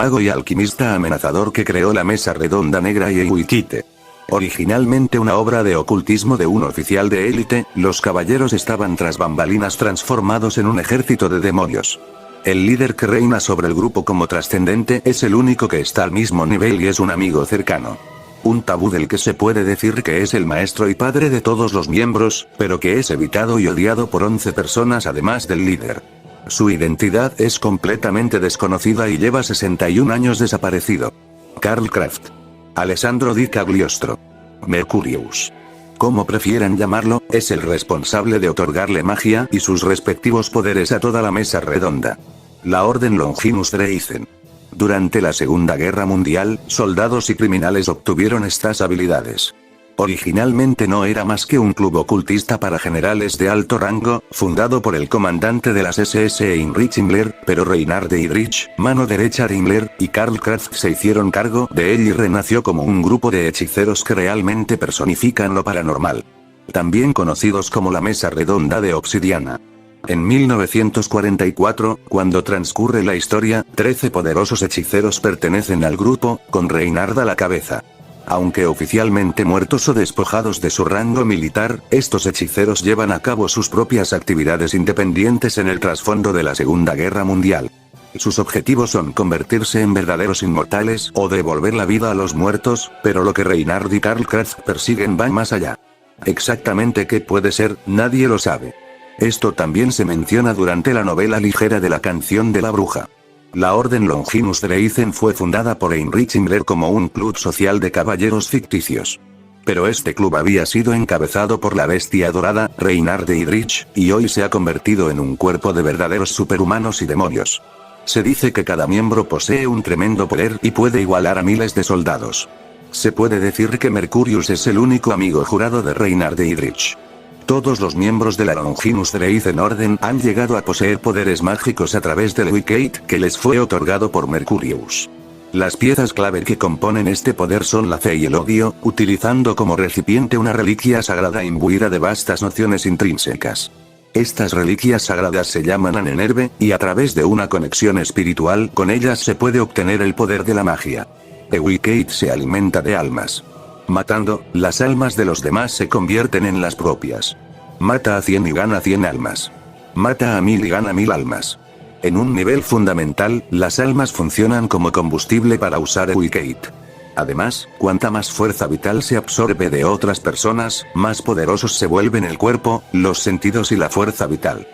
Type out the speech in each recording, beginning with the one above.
mago y alquimista amenazador que creó la Mesa Redonda Negra y Ewikite. Originalmente una obra de ocultismo de un oficial de élite, los caballeros estaban tras bambalinas transformados en un ejército de demonios. El líder que reina sobre el grupo como trascendente es el único que está al mismo nivel y es un amigo cercano. Un tabú del que se puede decir que es el maestro y padre de todos los miembros, pero que es evitado y odiado por 11 personas además del líder. Su identidad es completamente desconocida y lleva 61 años desaparecido. Karl Kraft. Alessandro Di Cagliostro. Mercurius. Como prefieran llamarlo, es el responsable de otorgarle magia y sus respectivos poderes a toda la Mesa Redonda. La Orden Longinus Freisen. Durante la Segunda Guerra Mundial, soldados y criminales obtuvieron estas habilidades. Originalmente no era más que un club ocultista para generales de alto rango, fundado por el comandante de las SS Heinrich Himmler, pero Reinhard Heydrich, mano derecha de Himmler, y Karl Kraft se hicieron cargo de él y renació como un grupo de hechiceros que realmente personifican lo paranormal. También conocidos como la Mesa Redonda de Obsidiana. En 1944, cuando transcurre la historia, 13 poderosos hechiceros pertenecen al grupo, con Reinhard a la cabeza. Aunque oficialmente muertos o despojados de su rango militar, estos hechiceros llevan a cabo sus propias actividades independientes en el trasfondo de la Segunda Guerra Mundial. Sus objetivos son convertirse en verdaderos inmortales o devolver la vida a los muertos, pero lo que Reinhard y Karl Kraft persiguen va más allá. Exactamente qué puede ser, nadie lo sabe. Esto también se menciona durante la novela ligera de la canción de la bruja. La Orden Longinus Freisen fue fundada por Heinrich Himmler como un club social de caballeros ficticios. Pero este club había sido encabezado por la bestia dorada, Reinhard Heydrich, y hoy se ha convertido en un cuerpo de verdaderos superhumanos y demonios. Se dice que cada miembro posee un tremendo poder y puede igualar a miles de soldados. Se puede decir que Mercurius es el único amigo jurado de Reinhard Heydrich. Todos los miembros de la Longinus Freisen Orden han llegado a poseer poderes mágicos a través del Ewikate que les fue otorgado por Mercurius. Las piezas clave que componen este poder son la fe y el odio, utilizando como recipiente una reliquia sagrada imbuida de vastas nociones intrínsecas. Estas reliquias sagradas se llaman Anenerve, y a través de una conexión espiritual con ellas se puede obtener el poder de la magia. Ewikate se alimenta de almas. Matando, las almas de los demás se convierten en las propias. Mata a 100 y gana 100 almas. Mata a 1000 y gana 1000 almas. En un nivel fundamental, las almas funcionan como combustible para usar Ewikate. Además, cuanta más fuerza vital se absorbe de otras personas, más poderosos se vuelven el cuerpo, los sentidos y la fuerza vital.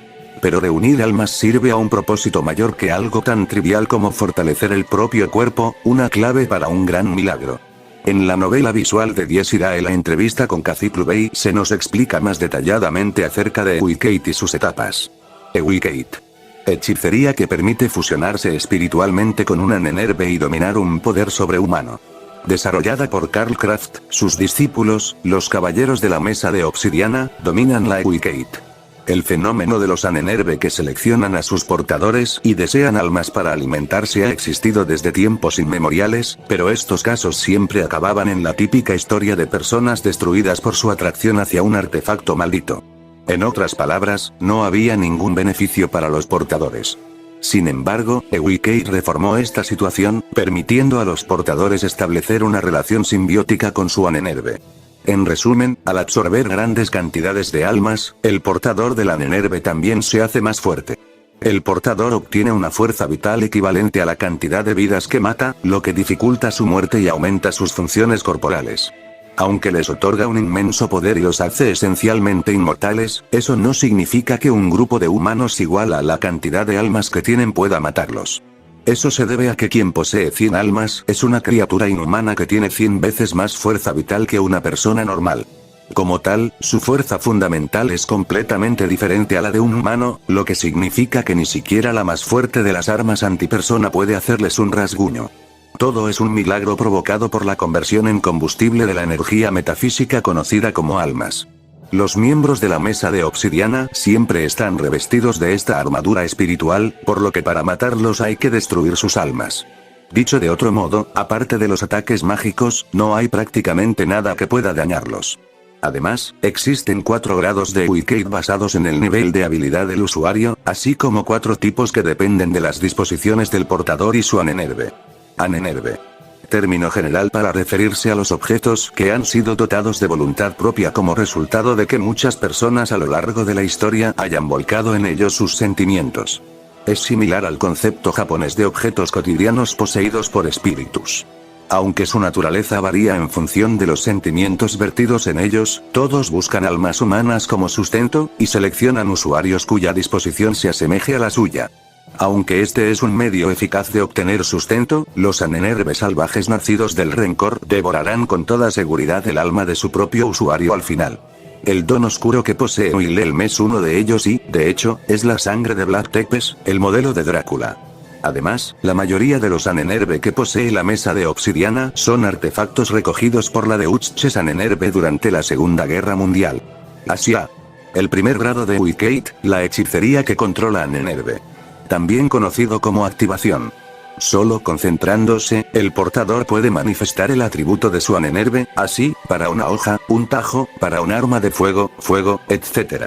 Pero reunir almas sirve a un propósito mayor que algo tan trivial como fortalecer el propio cuerpo, una clave para un gran milagro. En la novela visual de Dies Irae la entrevista con Cathy Clubey se nos explica más detalladamente acerca de Ewikate y sus etapas. Ewikate. Hechicería que permite fusionarse espiritualmente con una Anenerve y dominar un poder sobrehumano. Desarrollada por Karl Kraft, sus discípulos, los caballeros de la Mesa de Obsidiana, dominan la Ewikate. El fenómeno de los Anenerve que seleccionan a sus portadores y desean almas para alimentarse ha existido desde tiempos inmemoriales, pero estos casos siempre acababan en la típica historia de personas destruidas por su atracción hacia un artefacto maldito. En otras palabras, no había ningún beneficio para los portadores. Sin embargo, Ewikate reformó esta situación, permitiendo a los portadores establecer una relación simbiótica con su Anenerve. En resumen, al absorber grandes cantidades de almas, el portador de la Anenerve también se hace más fuerte. El portador obtiene una fuerza vital equivalente a la cantidad de vidas que mata, lo que dificulta su muerte y aumenta sus funciones corporales. Aunque les otorga un inmenso poder y los hace esencialmente inmortales, eso no significa que un grupo de humanos igual a la cantidad de almas que tienen pueda matarlos. Eso se debe a que quien posee 100 almas es una criatura inhumana que tiene 100 veces más fuerza vital que una persona normal. Como tal, su fuerza fundamental es completamente diferente a la de un humano, lo que significa que ni siquiera la más fuerte de las armas antipersona puede hacerles un rasguño. Todo es un milagro provocado por la conversión en combustible de la energía metafísica conocida como almas. Los miembros de la Mesa de Obsidiana siempre están revestidos de esta armadura espiritual, por lo que para matarlos hay que destruir sus almas. Dicho de otro modo, aparte de los ataques mágicos, no hay prácticamente nada que pueda dañarlos. Además, existen 4 grados de Ewikate basados en el nivel de habilidad del usuario, así como 4 tipos que dependen de las disposiciones del portador y su Anenerve. Anenerve. Término general para referirse a los objetos que han sido dotados de voluntad propia como resultado de que muchas personas a lo largo de la historia hayan volcado en ellos sus sentimientos. Es similar al concepto japonés de objetos cotidianos poseídos por espíritus. Aunque su naturaleza varía en función de los sentimientos vertidos en ellos, todos buscan almas humanas como sustento, y seleccionan usuarios cuya disposición se asemeje a la suya. Aunque este es un medio eficaz de obtener sustento, los Anenerve salvajes nacidos del rencor devorarán con toda seguridad el alma de su propio usuario al final. El don oscuro que posee Wilhelm es uno de ellos y, de hecho, es la sangre de Vlad Tepes, el modelo de Drácula. Además, la mayoría de los Anenerve que posee la mesa de obsidiana son artefactos recogidos por la Deutsches Anenerve durante la Segunda Guerra Mundial. Asia. El primer grado de Wicked, la hechicería que controla Anenerve. También conocido como activación. Solo concentrándose, el portador puede manifestar el atributo de su Anenerve, así, para una hoja, un tajo, para un arma de fuego, etc.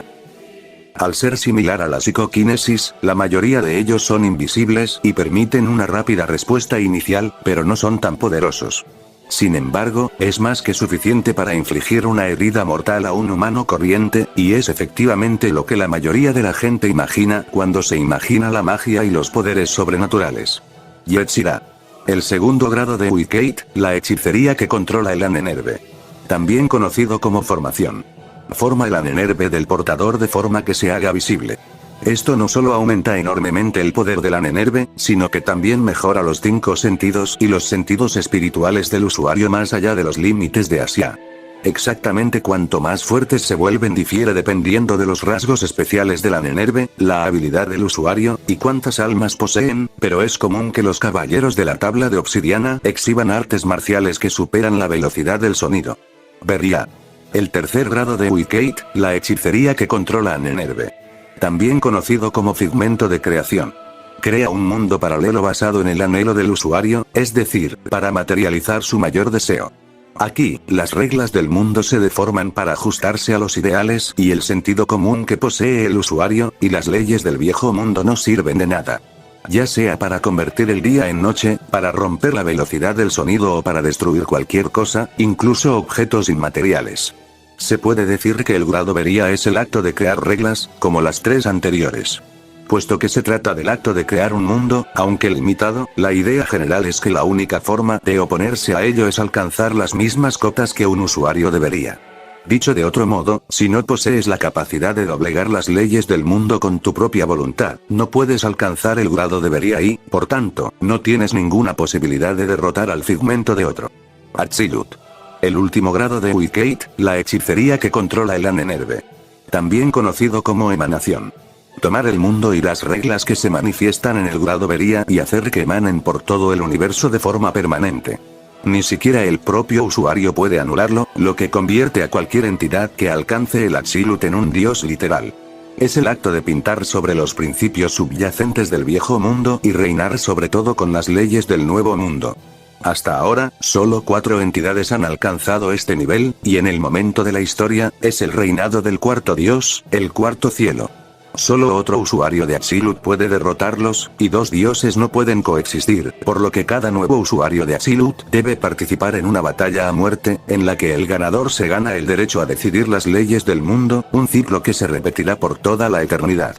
Al ser similar a la psicoquinesis, la mayoría de ellos son invisibles y permiten una rápida respuesta inicial, pero no son tan poderosos. Sin embargo, es más que suficiente para infligir una herida mortal a un humano corriente, y es efectivamente lo que la mayoría de la gente imagina cuando se imagina la magia y los poderes sobrenaturales. Yetzirah. El segundo grado de Wicked, la hechicería que controla el Anenerve. También conocido como formación. Forma el Anenerve del portador de forma que se haga visible. Esto no solo aumenta enormemente el poder del Anenerve, sino que también mejora los 5 sentidos y los sentidos espirituales del usuario más allá de los límites de Asia. Exactamente cuanto más fuertes se vuelven difiere dependiendo de los rasgos especiales del Anenerve, la habilidad del usuario, y cuántas almas poseen, pero es común que los caballeros de la tabla de obsidiana exhiban artes marciales que superan la velocidad del sonido. Beria. El tercer grado de Wicked, la hechicería que controla Anenerve. También conocido como figmento de creación. Crea un mundo paralelo basado en el anhelo del usuario, es decir, para materializar su mayor deseo. Aquí, las reglas del mundo se deforman para ajustarse a los ideales y el sentido común que posee el usuario, y las leyes del viejo mundo no sirven de nada. Ya sea para convertir el día en noche, para romper la velocidad del sonido o para destruir cualquier cosa, incluso objetos inmateriales. Se puede decir que el grado Beria es el acto de crear reglas, como las 3 anteriores. Puesto que se trata del acto de crear un mundo, aunque limitado, la idea general es que la única forma de oponerse a ello es alcanzar las mismas cotas que un usuario debería. Dicho de otro modo, si no posees la capacidad de doblegar las leyes del mundo con tu propia voluntad, no puedes alcanzar el grado de Beria y, por tanto, no tienes ninguna posibilidad de derrotar al figmento de otro. Atzilut. El último grado de Wicked, la hechicería que controla el Anenerve. También conocido como emanación. Tomar el mundo y las reglas que se manifiestan en el grado Beria y hacer que emanen por todo el universo de forma permanente. Ni siquiera el propio usuario puede anularlo, lo que convierte a cualquier entidad que alcance el Atzilut en un dios literal. Es el acto de pintar sobre los principios subyacentes del viejo mundo y reinar sobre todo con las leyes del nuevo mundo. Hasta ahora, solo 4 entidades han alcanzado este nivel, y en el momento de la historia, es el reinado del cuarto dios, el cuarto cielo. Solo otro usuario de Atzilut puede derrotarlos, y 2 dioses no pueden coexistir, por lo que cada nuevo usuario de Atzilut debe participar en una batalla a muerte, en la que el ganador se gana el derecho a decidir las leyes del mundo, un ciclo que se repetirá por toda la eternidad.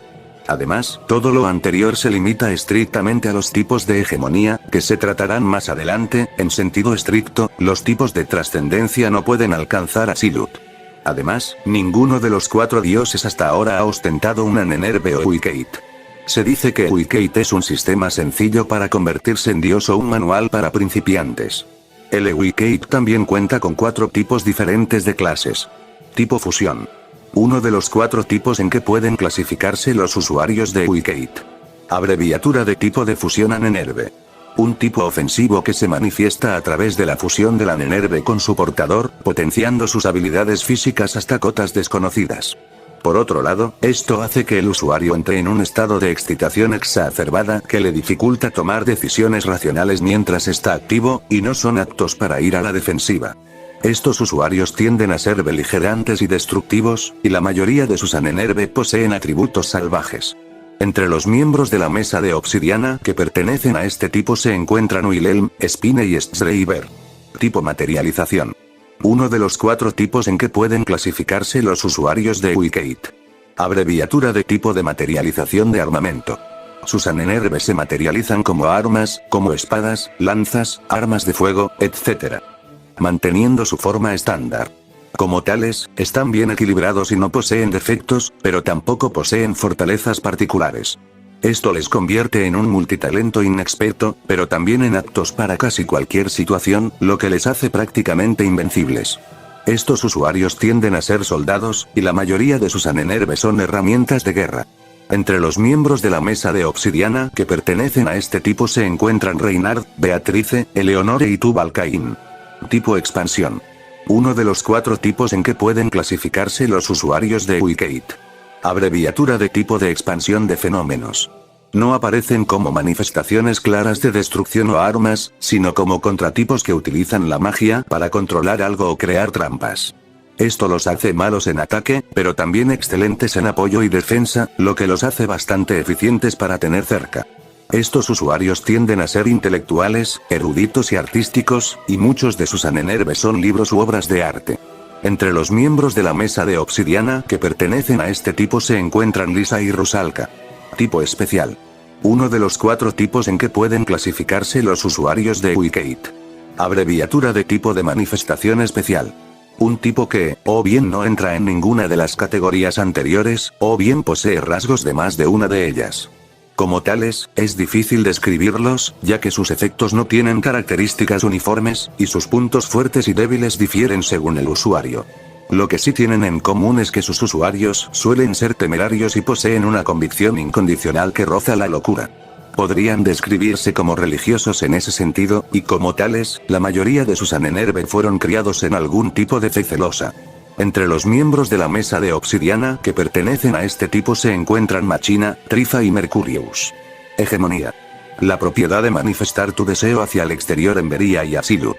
Además, todo lo anterior se limita estrictamente a los tipos de hegemonía, que se tratarán más adelante. En sentido estricto, los tipos de trascendencia no pueden alcanzar a Atzilut. Además, ninguno de los 4 dioses hasta ahora ha ostentado un Anenerve o Wicked. Se dice que Wicked es un sistema sencillo para convertirse en dios o un manual para principiantes. El Wicked también cuenta con 4 tipos diferentes de clases. Tipo fusión. Uno de los 4 tipos en que pueden clasificarse los usuarios de Wicked. Abreviatura de tipo de fusión Anenerve. Un tipo ofensivo que se manifiesta a través de la fusión del Anenerve con su portador, potenciando sus habilidades físicas hasta cotas desconocidas. Por otro lado, esto hace que el usuario entre en un estado de excitación exacerbada que le dificulta tomar decisiones racionales mientras está activo, y no son aptos para ir a la defensiva. Estos usuarios tienden a ser beligerantes y destructivos, y la mayoría de sus Anenerve poseen atributos salvajes. Entre los miembros de la mesa de obsidiana que pertenecen a este tipo se encuentran Wilhelm, Spine y Schreiber. Tipo materialización. Uno de los 4 tipos en que pueden clasificarse los usuarios de Wikate. Abreviatura de tipo de materialización de armamento. Sus anenerbes se materializan como armas, como espadas, lanzas, armas de fuego, etc. Manteniendo su forma estándar. Como tales, están bien equilibrados y no poseen defectos, pero tampoco poseen fortalezas particulares. Esto les convierte en un multitalento inexperto, pero también en aptos para casi cualquier situación, lo que les hace prácticamente invencibles. Estos usuarios tienden a ser soldados, y la mayoría de sus anenerbes son herramientas de guerra. Entre los miembros de la mesa de obsidiana que pertenecen a este tipo se encuentran Reinhard, Beatrice, Eleonore y Tubal-Cain. Tipo expansión. Uno de los 4 tipos en que pueden clasificarse los usuarios de Wikate. Abreviatura de tipo de expansión de fenómenos. No aparecen como manifestaciones claras de destrucción o armas, sino como contratipos que utilizan la magia para controlar algo o crear trampas. Esto los hace malos en ataque, pero también excelentes en apoyo y defensa, lo que los hace bastante eficientes para tener cerca. Estos usuarios tienden a ser intelectuales, eruditos y artísticos, y muchos de sus anenerbes son libros u obras de arte. Entre los miembros de la mesa de obsidiana que pertenecen a este tipo se encuentran Lisa y Rusalka. Tipo especial. Uno de los 4 tipos en que pueden clasificarse los usuarios de Wikate. Abreviatura de tipo de manifestación especial. Un tipo que, o bien no entra en ninguna de las categorías anteriores, o bien posee rasgos de más de una de ellas. Como tales, es difícil describirlos, ya que sus efectos no tienen características uniformes, y sus puntos fuertes y débiles difieren según el usuario. Lo que sí tienen en común es que sus usuarios suelen ser temerarios y poseen una convicción incondicional que roza la locura. Podrían describirse como religiosos en ese sentido, y como tales, la mayoría de sus anenerbe fueron criados en algún tipo de fe celosa. Entre los miembros de la mesa de obsidiana que pertenecen a este tipo se encuentran Machina, Trifa y Mercurius. Hegemonía. La propiedad de manifestar tu deseo hacia el exterior en Beria y Asilut.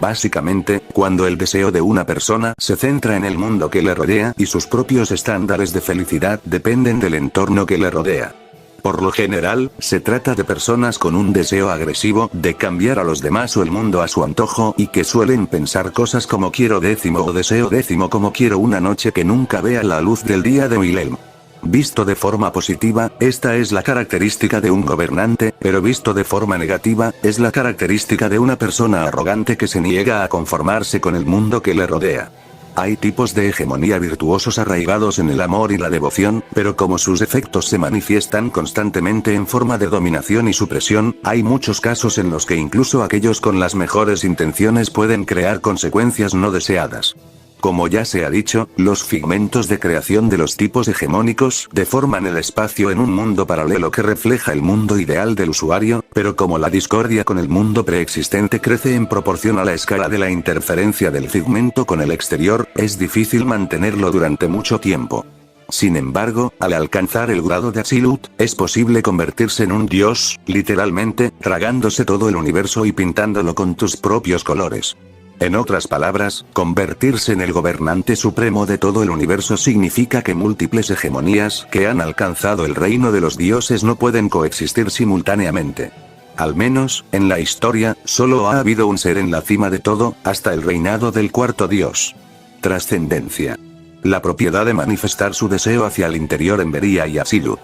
Básicamente, cuando el deseo de una persona se centra en el mundo que le rodea y sus propios estándares de felicidad dependen del entorno que le rodea. Por lo general, se trata de personas con un deseo agresivo de cambiar a los demás o el mundo a su antojo y que suelen pensar cosas como quiero décimo o deseo décimo como quiero una noche que nunca vea la luz del día de Wilhelm. Visto de forma positiva, esta es la característica de un gobernante, pero visto de forma negativa, es la característica de una persona arrogante que se niega a conformarse con el mundo que le rodea. Hay tipos de hegemonía virtuosos arraigados en el amor y la devoción, pero como sus efectos se manifiestan constantemente en forma de dominación y supresión, hay muchos casos en los que incluso aquellos con las mejores intenciones pueden crear consecuencias no deseadas. Como ya se ha dicho, los figmentos de creación de los tipos hegemónicos deforman el espacio en un mundo paralelo que refleja el mundo ideal del usuario, pero como la discordia con el mundo preexistente crece en proporción a la escala de la interferencia del figmento con el exterior, es difícil mantenerlo durante mucho tiempo. Sin embargo, al alcanzar el grado de Asilut, es posible convertirse en un dios, literalmente, tragándose todo el universo y pintándolo con tus propios colores. En otras palabras, convertirse en el gobernante supremo de todo el universo significa que múltiples hegemonías que han alcanzado el reino de los dioses no pueden coexistir simultáneamente. Al menos, en la historia, solo ha habido un ser en la cima de todo, hasta el reinado del cuarto dios. Trascendencia. La propiedad de manifestar su deseo hacia el interior en Beria y Asilut.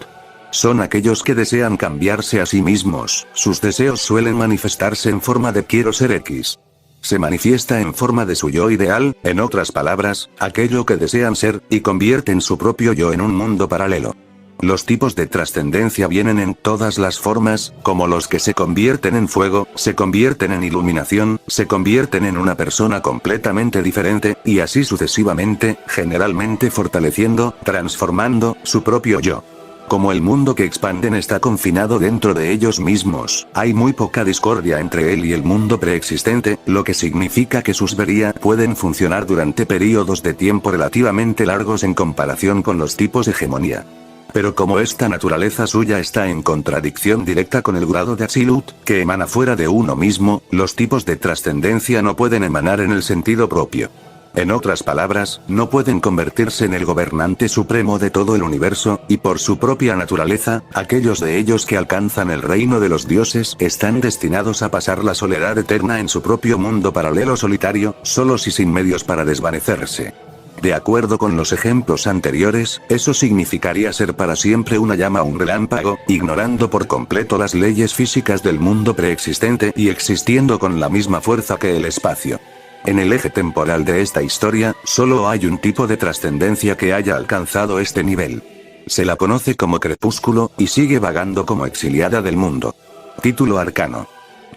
Son aquellos que desean cambiarse a sí mismos, sus deseos suelen manifestarse en forma de quiero ser X. Se manifiesta en forma de su yo ideal, en otras palabras, aquello que desean ser, y convierten su propio yo en un mundo paralelo. Los tipos de trascendencia vienen en todas las formas, como los que se convierten en fuego, se convierten en iluminación, se convierten en una persona completamente diferente, y así sucesivamente, generalmente fortaleciendo, transformando, su propio yo. Como el mundo que expanden está confinado dentro de ellos mismos, hay muy poca discordia entre él y el mundo preexistente, lo que significa que sus Beria pueden funcionar durante períodos de tiempo relativamente largos en comparación con los tipos hegemonía. Pero como esta naturaleza suya está en contradicción directa con el grado de Asilut, que emana fuera de uno mismo, los tipos de trascendencia no pueden emanar en el sentido propio. En otras palabras, no pueden convertirse en el gobernante supremo de todo el universo, y por su propia naturaleza, aquellos de ellos que alcanzan el reino de los dioses están destinados a pasar la soledad eterna en su propio mundo paralelo solitario, solos y sin medios para desvanecerse. De acuerdo con los ejemplos anteriores, eso significaría ser para siempre una llama o un relámpago, ignorando por completo las leyes físicas del mundo preexistente y existiendo con la misma fuerza que el espacio. En el eje temporal de esta historia, solo hay un tipo de trascendencia que haya alcanzado este nivel. Se la conoce como crepúsculo, y sigue vagando como exiliada del mundo. Título arcano.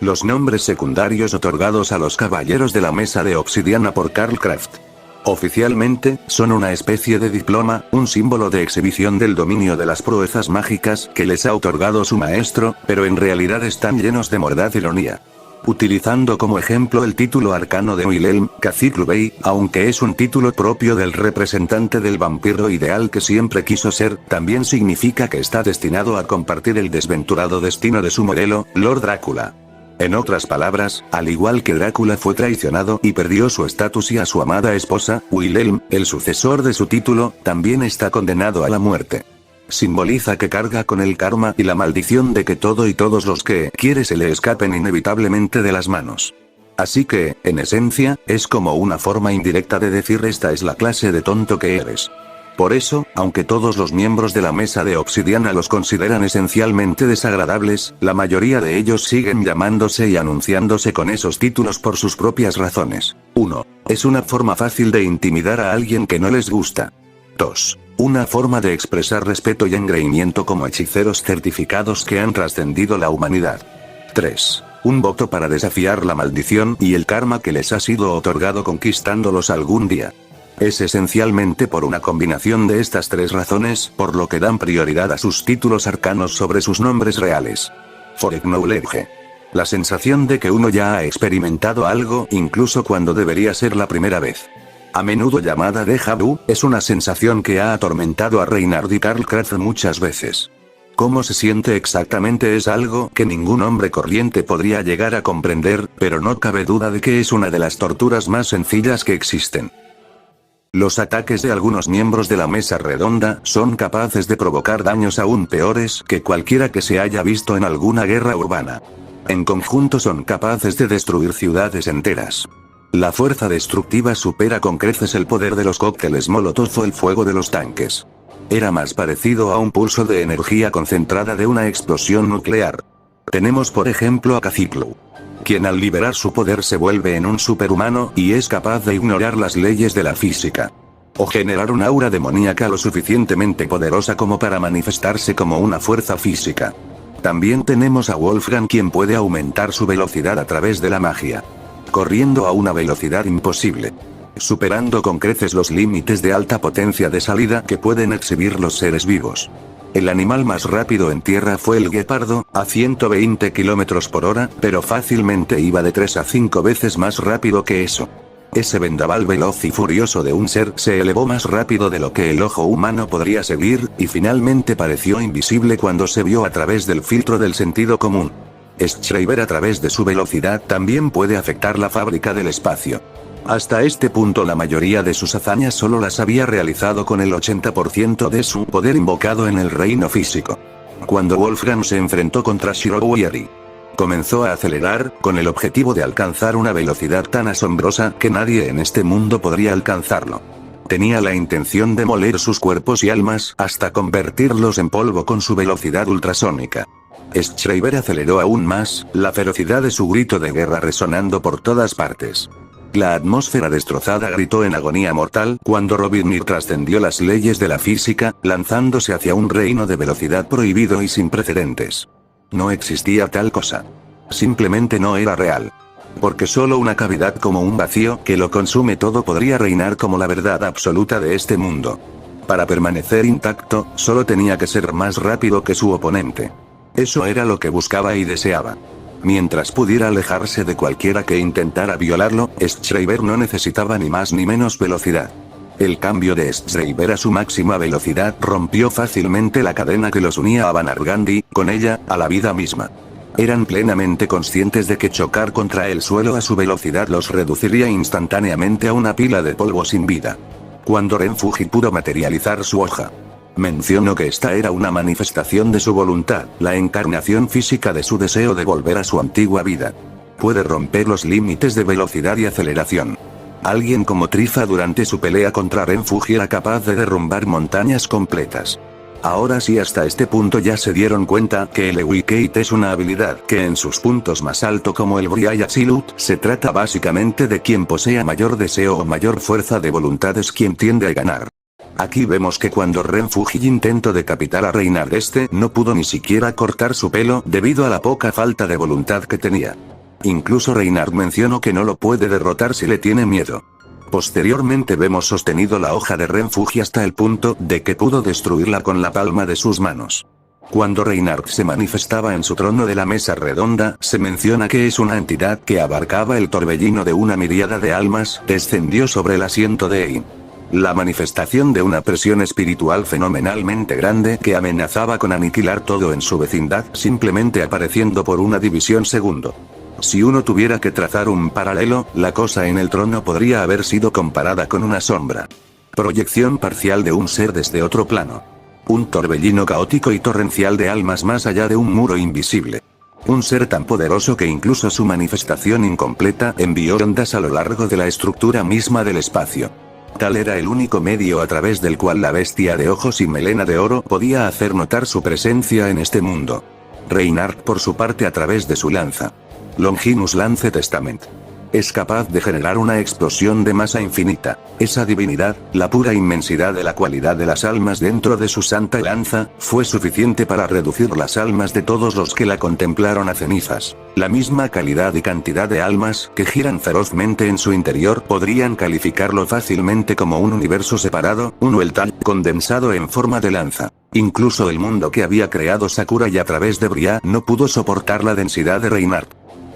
Los nombres secundarios otorgados a los caballeros de la mesa de obsidiana por Karlkraft. Oficialmente, son una especie de diploma, un símbolo de exhibición del dominio de las proezas mágicas que les ha otorgado su maestro, pero en realidad están llenos de mordaz ironía. Utilizando como ejemplo el título arcano de Wilhelm Cacique, aunque es un título propio del representante del vampiro ideal que siempre quiso ser, también significa que está destinado a compartir el desventurado destino de su modelo, Lord Drácula. En otras palabras, al igual que Drácula fue traicionado y perdió su estatus y a su amada esposa, Wilhelm, el sucesor de su título, también está condenado a la muerte. Simboliza que carga con el karma y la maldición de que todo y todos los que quiere se le escapen inevitablemente de las manos. Así que, en esencia, es como una forma indirecta de decir esta es la clase de tonto que eres. Por eso, aunque todos los miembros de la mesa de obsidiana los consideran esencialmente desagradables, la mayoría de ellos siguen llamándose y anunciándose con esos títulos por sus propias razones. 1. Es una forma fácil de intimidar a alguien que no les gusta. 2. Una forma de expresar respeto y engreimiento como hechiceros certificados que han trascendido la humanidad. 3. Un voto para desafiar la maldición y el karma que les ha sido otorgado conquistándolos algún día. Es esencialmente por una combinación de estas tres razones, por lo que dan prioridad a sus títulos arcanos sobre sus nombres reales. Foreknowledge. La sensación de que uno ya ha experimentado algo, incluso cuando debería ser la primera vez. A menudo llamada déjà vu, es una sensación que ha atormentado a Reinhard y Karlkraft muchas veces. Cómo se siente exactamente es algo que ningún hombre corriente podría llegar a comprender, pero no cabe duda de que es una de las torturas más sencillas que existen. Los ataques de algunos miembros de la mesa redonda son capaces de provocar daños aún peores que cualquiera que se haya visto en alguna guerra urbana. En conjunto son capaces de destruir ciudades enteras. La fuerza destructiva supera con creces el poder de los cócteles Molotov o el fuego de los tanques. Era más parecido a un pulso de energía concentrada de una explosión nuclear. Tenemos por ejemplo a Cacique, quien al liberar su poder se vuelve en un superhumano y es capaz de ignorar las leyes de la física. O generar un aura demoníaca lo suficientemente poderosa como para manifestarse como una fuerza física. También tenemos a Wolfgang, quien puede aumentar su velocidad a través de la magia. Corriendo a una velocidad imposible. Superando con creces los límites de alta potencia de salida que pueden exhibir los seres vivos. El animal más rápido en tierra fue el guepardo, a 120 km por hora, pero fácilmente iba de 3 a 5 veces más rápido que eso. Ese vendaval veloz y furioso de un ser se elevó más rápido de lo que el ojo humano podría seguir, y finalmente pareció invisible cuando se vio a través del filtro del sentido común. Schreiber a través de su velocidad también puede afectar la fábrica del espacio. Hasta este punto la mayoría de sus hazañas solo las había realizado con el 80% de su poder invocado en el reino físico. Cuando Wolfgang se enfrentó contra Shiroguri, comenzó a acelerar, con el objetivo de alcanzar una velocidad tan asombrosa que nadie en este mundo podría alcanzarlo. Tenía la intención de moler sus cuerpos y almas hasta convertirlos en polvo con su velocidad ultrasónica. Schreiber aceleró aún más, la ferocidad de su grito de guerra resonando por todas partes. La atmósfera destrozada gritó en agonía mortal cuando Robotnik trascendió las leyes de la física, lanzándose hacia un reino de velocidad prohibido y sin precedentes. No existía tal cosa. Simplemente no era real. Porque solo una cavidad como un vacío que lo consume todo podría reinar como la verdad absoluta de este mundo. Para permanecer intacto, solo tenía que ser más rápido que su oponente. Eso era lo que buscaba y deseaba. Mientras pudiera alejarse de cualquiera que intentara violarlo, Schreiber no necesitaba ni más ni menos velocidad. El cambio de Schreiber a su máxima velocidad rompió fácilmente la cadena que los unía a Banner Gandhi, con ella, a la vida misma. Eran plenamente conscientes de que chocar contra el suelo a su velocidad los reduciría instantáneamente a una pila de polvo sin vida. Cuando Renfuji pudo materializar su hoja, mencionó que esta era una manifestación de su voluntad, la encarnación física de su deseo de volver a su antigua vida. Puede romper los límites de velocidad y aceleración. Alguien como Trifa durante su pelea contra Renfuji era capaz de derrumbar montañas completas. Ahora sí, hasta este punto ya se dieron cuenta que el Ewikate es una habilidad que en sus puntos más alto como el Briayatsilut se trata básicamente de quien posea mayor deseo o mayor fuerza de voluntad es quien tiende a ganar. Aquí vemos que cuando Renfuji intentó decapitar a Reinhard no pudo ni siquiera cortar su pelo debido a la poca falta de voluntad que tenía. Incluso Reinhard mencionó que no lo puede derrotar si le tiene miedo. Posteriormente vemos sostenido la hoja de Renfuji hasta el punto de que pudo destruirla con la palma de sus manos. Cuando Reinhard se manifestaba en su trono de la mesa redonda, se menciona que es una entidad que abarcaba el torbellino de una miríada de almas, descendió sobre el asiento de Ein. La manifestación de una presión espiritual fenomenalmente grande que amenazaba con aniquilar todo en su vecindad simplemente apareciendo por una división segundo. Si uno tuviera que trazar un paralelo, la cosa en el trono podría haber sido comparada con una sombra. Proyección parcial de un ser desde otro plano. Un torbellino caótico y torrencial de almas más allá de un muro invisible. Un ser tan poderoso que incluso su manifestación incompleta envió ondas a lo largo de la estructura misma del espacio. Tal era el único medio a través del cual la bestia de ojos y melena de oro podía hacer notar su presencia en este mundo. Reinhard por su parte a través de su lanza. Longinus Lance Testament. Es capaz de generar una explosión de masa infinita. Esa divinidad, la pura inmensidad de la cualidad de las almas dentro de su santa lanza, fue suficiente para reducir las almas de todos los que la contemplaron a cenizas. La misma calidad y cantidad de almas que giran ferozmente en su interior podrían calificarlo fácilmente como un universo separado, un Weltal condensado en forma de lanza. Incluso el mundo que había creado Sakura y a través de Bria no pudo soportar la densidad de Reinhard.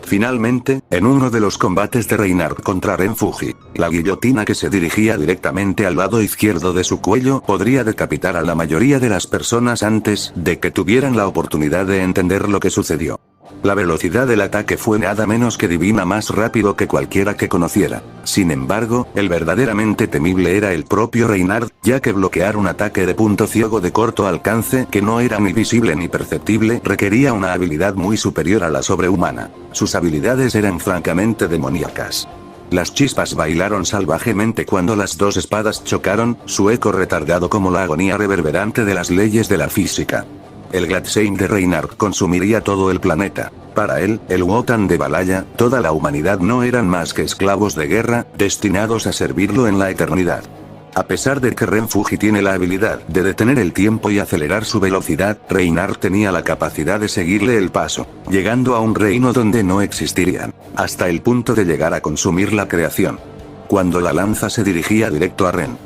Finalmente, en uno de los combates de Reinhard contra Renfuji, la guillotina que se dirigía directamente al lado izquierdo de su cuello podría decapitar a la mayoría de las personas antes de que tuvieran la oportunidad de entender lo que sucedió. La velocidad del ataque fue nada menos que divina, más rápido que cualquiera que conociera. Sin embargo, el verdaderamente temible era el propio Reinhard, ya que bloquear un ataque de punto ciego de corto alcance que no era ni visible ni perceptible requería una habilidad muy superior a la sobrehumana. Sus habilidades eran francamente demoníacas. Las chispas bailaron salvajemente cuando las dos espadas chocaron, su eco retardado como la agonía reverberante de las leyes de la física. El Gladsein de Reinhard consumiría todo el planeta. Para él, el Wotan de Valhalla, toda la humanidad no eran más que esclavos de guerra, destinados a servirlo en la eternidad. A pesar de que Renfuji tiene la habilidad de detener el tiempo y acelerar su velocidad, Reinhard tenía la capacidad de seguirle el paso, llegando a un reino donde no existirían, hasta el punto de llegar a consumir la creación. Cuando la lanza se dirigía directo a Ren,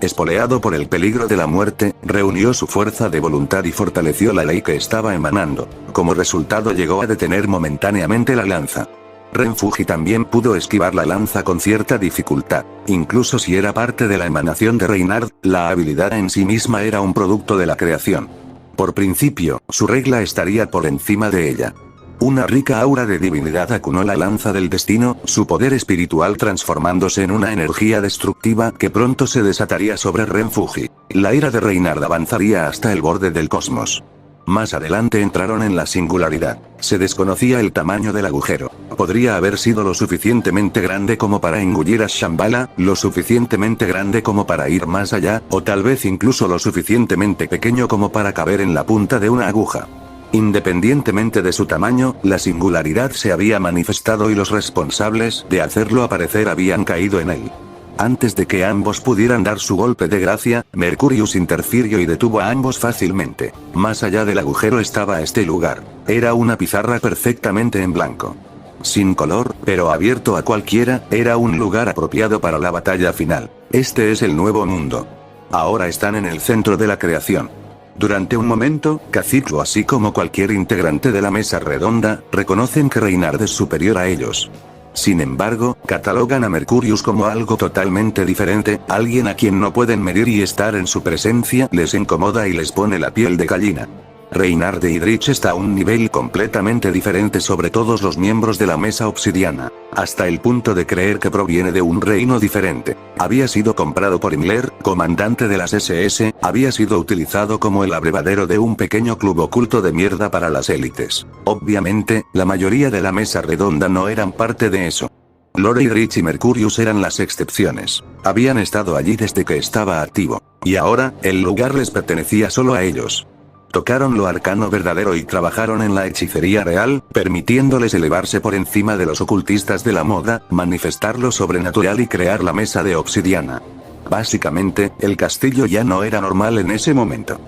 espoleado por el peligro de la muerte, reunió su fuerza de voluntad y fortaleció la ley que estaba emanando. Como resultado llegó a detener momentáneamente la lanza. Renfuji también pudo esquivar la lanza con cierta dificultad. Incluso si era parte de la emanación de Reinhard, la habilidad en sí misma era un producto de la creación. Por principio, su regla estaría por encima de ella. Una rica aura de divinidad acunó la lanza del destino, su poder espiritual transformándose en una energía destructiva que pronto se desataría sobre Renfuji. La ira de Reinhard avanzaría hasta el borde del cosmos. Más adelante entraron en la singularidad. Se desconocía el tamaño del agujero. Podría haber sido lo suficientemente grande como para engullir a Shambhala, lo suficientemente grande como para ir más allá, o tal vez incluso lo suficientemente pequeño como para caber en la punta de una aguja. Independientemente de su tamaño, la singularidad se había manifestado y los responsables de hacerlo aparecer habían caído en él. Antes de que ambos pudieran dar su golpe de gracia, Mercurius interfirió y detuvo a ambos fácilmente. Más allá del agujero estaba este lugar. Era una pizarra perfectamente en blanco. Sin color, pero abierto a cualquiera, era un lugar apropiado para la batalla final. Este es el nuevo mundo. Ahora están en el centro de la creación. Durante un momento, Kazuko así como cualquier integrante de la mesa redonda, reconocen que Reinhard es superior a ellos. Sin embargo, catalogan a Mercurius como algo totalmente diferente, alguien a quien no pueden medir y estar en su presencia les incomoda y les pone la piel de gallina. Reynard de Idrich está a un nivel completamente diferente sobre todos los miembros de la mesa obsidiana, hasta el punto de creer que proviene de un reino diferente. Había sido comprado por Himmler, comandante de las SS, había sido utilizado como el abrevadero de un pequeño club oculto de mierda para las élites. Obviamente, la mayoría de la mesa redonda no eran parte de eso. Lord Idrich y Mercurius eran las excepciones. Habían estado allí desde que estaba activo. Y ahora, el lugar les pertenecía solo a ellos. Tocaron lo arcano verdadero y trabajaron en la hechicería real, permitiéndoles elevarse por encima de los ocultistas de la moda, manifestar lo sobrenatural y crear la mesa de obsidiana. Básicamente, el castillo ya no era normal en ese momento.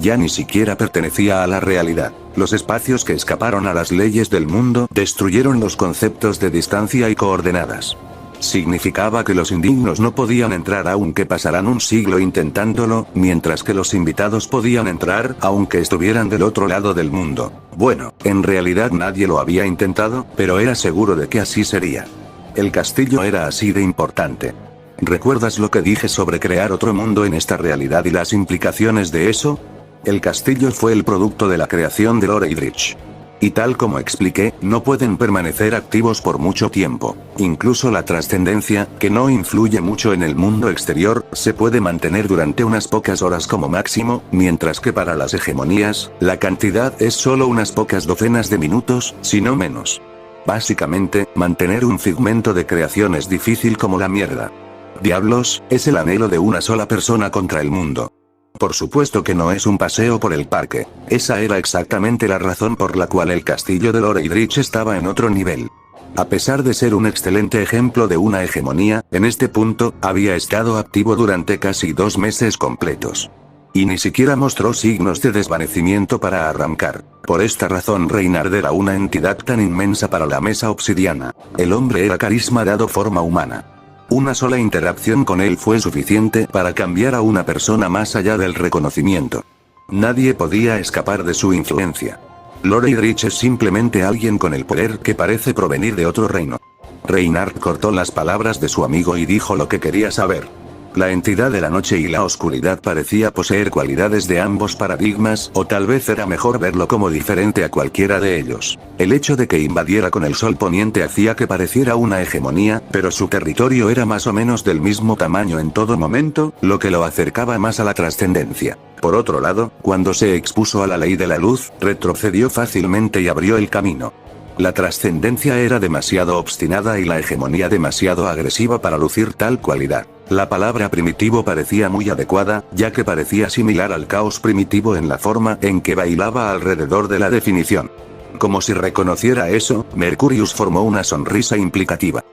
Ya ni siquiera pertenecía a la realidad. Los espacios que escaparon a las leyes del mundo destruyeron los conceptos de distancia y coordenadas. Significaba que los indignos no podían entrar aunque pasaran un siglo intentándolo, mientras que los invitados podían entrar aunque estuvieran del otro lado del mundo. Bueno, en realidad nadie lo había intentado, pero era seguro de que así sería. El castillo era así de importante. ¿Recuerdas lo que dije sobre crear otro mundo en esta realidad y las implicaciones de eso? El castillo fue el producto de la creación de Lord Idrich. Y tal como expliqué, no pueden permanecer activos por mucho tiempo. Incluso la trascendencia, que no influye mucho en el mundo exterior, se puede mantener durante unas pocas horas como máximo, mientras que para las hegemonías, la cantidad es solo unas pocas docenas de minutos, si no menos. Básicamente, mantener un figmento de creación es difícil como la mierda. Diablos, es el anhelo de una sola persona contra el mundo. Por supuesto que no es un paseo por el parque. Esa era exactamente la razón por la cual el castillo de Lord Idrich estaba en otro nivel. A pesar de ser un excelente ejemplo de una hegemonía, en este punto, había estado activo durante casi 2 meses completos. Y ni siquiera mostró signos de desvanecimiento para arrancar. Por esta razón Reynard era una entidad tan inmensa para la mesa obsidiana. El hombre era carisma dado forma humana. Una sola interacción con él fue suficiente para cambiar a una persona más allá del reconocimiento. Nadie podía escapar de su influencia. Lord Idrich es simplemente alguien con el poder que parece provenir de otro reino. Reynard cortó las palabras de su amigo y dijo lo que quería saber. La entidad de la noche y la oscuridad parecía poseer cualidades de ambos paradigmas, o tal vez era mejor verlo como diferente a cualquiera de ellos. El hecho de que invadiera con el sol poniente hacía que pareciera una hegemonía, pero su territorio era más o menos del mismo tamaño en todo momento, lo que lo acercaba más a la trascendencia. Por otro lado, cuando se expuso a la ley de la luz, retrocedió fácilmente y abrió el camino. La trascendencia era demasiado obstinada y la hegemonía demasiado agresiva para lucir tal cualidad. La palabra primitivo parecía muy adecuada, ya que parecía similar al caos primitivo en la forma en que bailaba alrededor de la definición. Como si reconociera eso, Mercurius formó una sonrisa implicativa.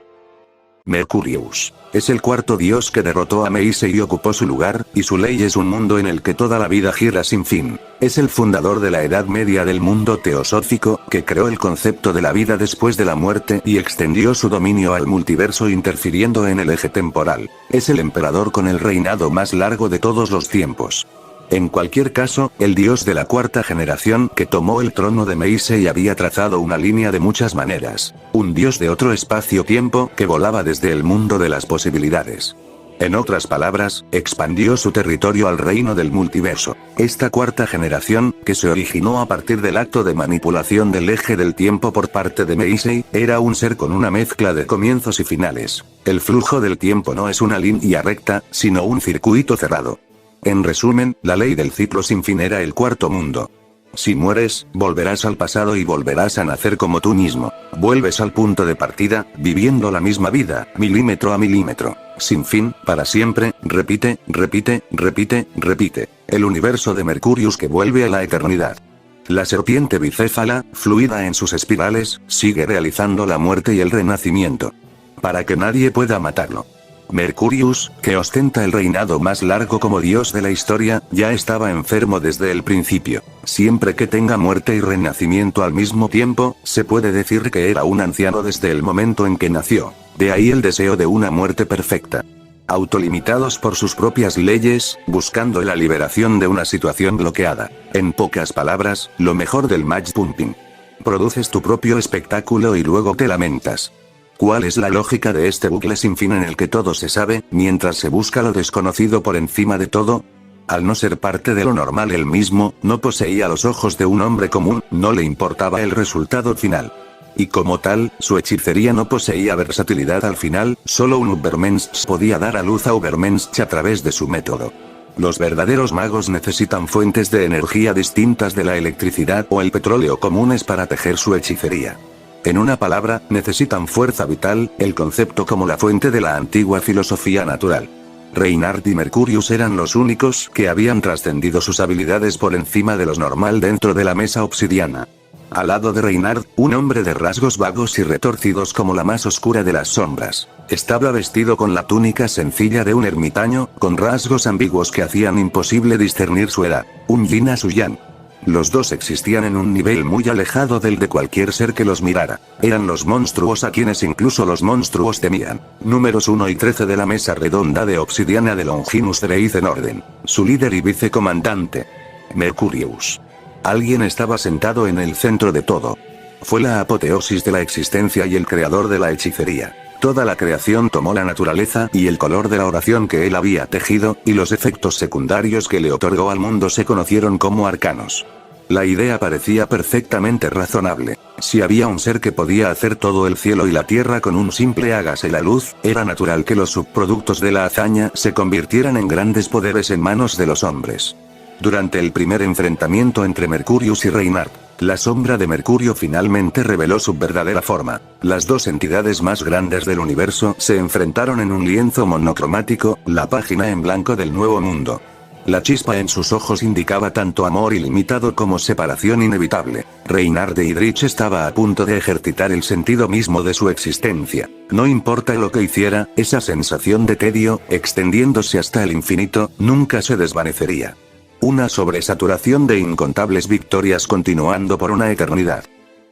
Mercurius es el cuarto dios que derrotó a Meise y ocupó su lugar, y su ley es un mundo en el que toda la vida gira sin fin. Es el fundador de la Edad Media del mundo teosófico, que creó el concepto de la vida después de la muerte y extendió su dominio al multiverso interfiriendo en el eje temporal. Es el emperador con el reinado más largo de todos los tiempos. En cualquier caso, el dios de la cuarta generación que tomó el trono de Meisei había trazado una línea de muchas maneras. Un dios de otro espacio-tiempo que volaba desde el mundo de las posibilidades. En otras palabras, expandió su territorio al reino del multiverso. Esta cuarta generación, que se originó a partir del acto de manipulación del eje del tiempo por parte de Meisei, era un ser con una mezcla de comienzos y finales. El flujo del tiempo no es una línea recta, sino un circuito cerrado. En resumen, la ley del ciclo sin fin era el cuarto mundo. Si mueres, volverás al pasado y volverás a nacer como tú mismo. Vuelves al punto de partida, viviendo la misma vida, milímetro a milímetro. Sin fin, para siempre, repite, repite, repite, repite. El universo de Mercurius que vuelve a la eternidad. La serpiente bicéfala, fluida en sus espirales, sigue realizando la muerte y el renacimiento. Para que nadie pueda matarlo. Mercurius, que ostenta el reinado más largo como dios de la historia, ya estaba enfermo desde el principio. Siempre que tenga muerte y renacimiento al mismo tiempo, se puede decir que era un anciano desde el momento en que nació. De ahí el deseo de una muerte perfecta. Autolimitados por sus propias leyes, buscando la liberación de una situación bloqueada. En pocas palabras, lo mejor del match pumping. Produces tu propio espectáculo y luego te lamentas. ¿Cuál es la lógica de este bucle sin fin en el que todo se sabe, mientras se busca lo desconocido por encima de todo? Al no ser parte de lo normal él mismo, no poseía los ojos de un hombre común, no le importaba el resultado final. Y como tal, su hechicería no poseía versatilidad al final, solo un Ubermensch podía dar a luz a Ubermensch a través de su método. Los verdaderos magos necesitan fuentes de energía distintas de la electricidad o el petróleo comunes para tejer su hechicería. En una palabra, necesitan fuerza vital, el concepto como la fuente de la antigua filosofía natural. Reinhard y Mercurius eran los únicos que habían trascendido sus habilidades por encima de lo normal dentro de la mesa obsidiana. Al lado de Reinhard, un hombre de rasgos vagos y retorcidos como la más oscura de las sombras. Estaba vestido con la túnica sencilla de un ermitaño, con rasgos ambiguos que hacían imposible discernir su edad. Un yin a su yang. Los dos existían en un nivel muy alejado del de cualquier ser que los mirara. Eran los monstruos a quienes incluso los monstruos temían. Números 1 y 13 de la mesa redonda de obsidiana de Longinus Threads en orden. Su líder y vicecomandante. Mercurius. Alguien estaba sentado en el centro de todo. Fue la apoteosis de la existencia y el creador de la hechicería. Toda la creación tomó la naturaleza y el color de la oración que él había tejido, y los efectos secundarios que le otorgó al mundo se conocieron como arcanos. La idea parecía perfectamente razonable. Si había un ser que podía hacer todo el cielo y la tierra con un simple hágase la luz, era natural que los subproductos de la hazaña se convirtieran en grandes poderes en manos de los hombres. Durante el primer enfrentamiento entre Mercurius y Reinhard, la sombra de Mercurio finalmente reveló su verdadera forma. Las dos entidades más grandes del universo se enfrentaron en un lienzo monocromático, la página en blanco del Nuevo Mundo. La chispa en sus ojos indicaba tanto amor ilimitado como separación inevitable. Reinhard de Idrich estaba a punto de ejercitar el sentido mismo de su existencia. No importa lo que hiciera, esa sensación de tedio, extendiéndose hasta el infinito, nunca se desvanecería. Una sobresaturación de incontables victorias continuando por una eternidad.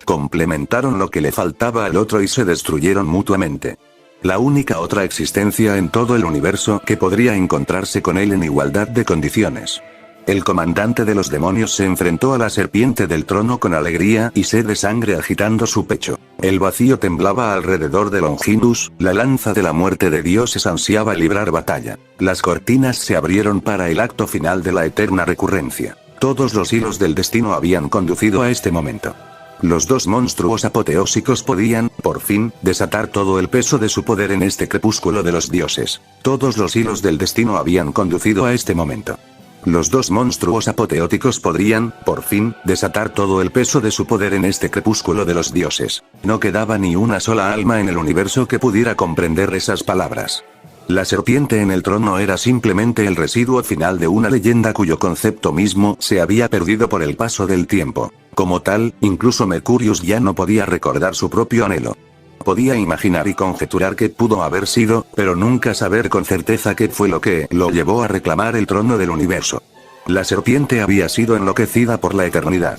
Complementaron lo que le faltaba al otro y se destruyeron mutuamente. La única otra existencia en todo el universo que podría encontrarse con él en igualdad de condiciones. El comandante de los demonios se enfrentó a la serpiente del trono con alegría y sed de sangre agitando su pecho. El vacío temblaba alrededor de Longinus, la lanza de la muerte de dioses ansiaba librar batalla. Las cortinas se abrieron para el acto final de la eterna recurrencia. Todos los hilos del destino habían conducido a este momento. Los dos monstruos apoteósicos podían, por fin, desatar todo el peso de su poder en este crepúsculo de los dioses. Todos los hilos del destino habían conducido a este momento. Los dos monstruos apoteóticos podrían, por fin, desatar todo el peso de su poder en este crepúsculo de los dioses. No quedaba ni una sola alma en el universo que pudiera comprender esas palabras. La serpiente en el trono era simplemente el residuo final de una leyenda cuyo concepto mismo se había perdido por el paso del tiempo. Como tal, incluso Mercurius ya no podía recordar su propio anhelo. Podía imaginar y conjeturar qué pudo haber sido, pero nunca saber con certeza qué fue lo que lo llevó a reclamar el trono del universo. La serpiente había sido enloquecida por la eternidad.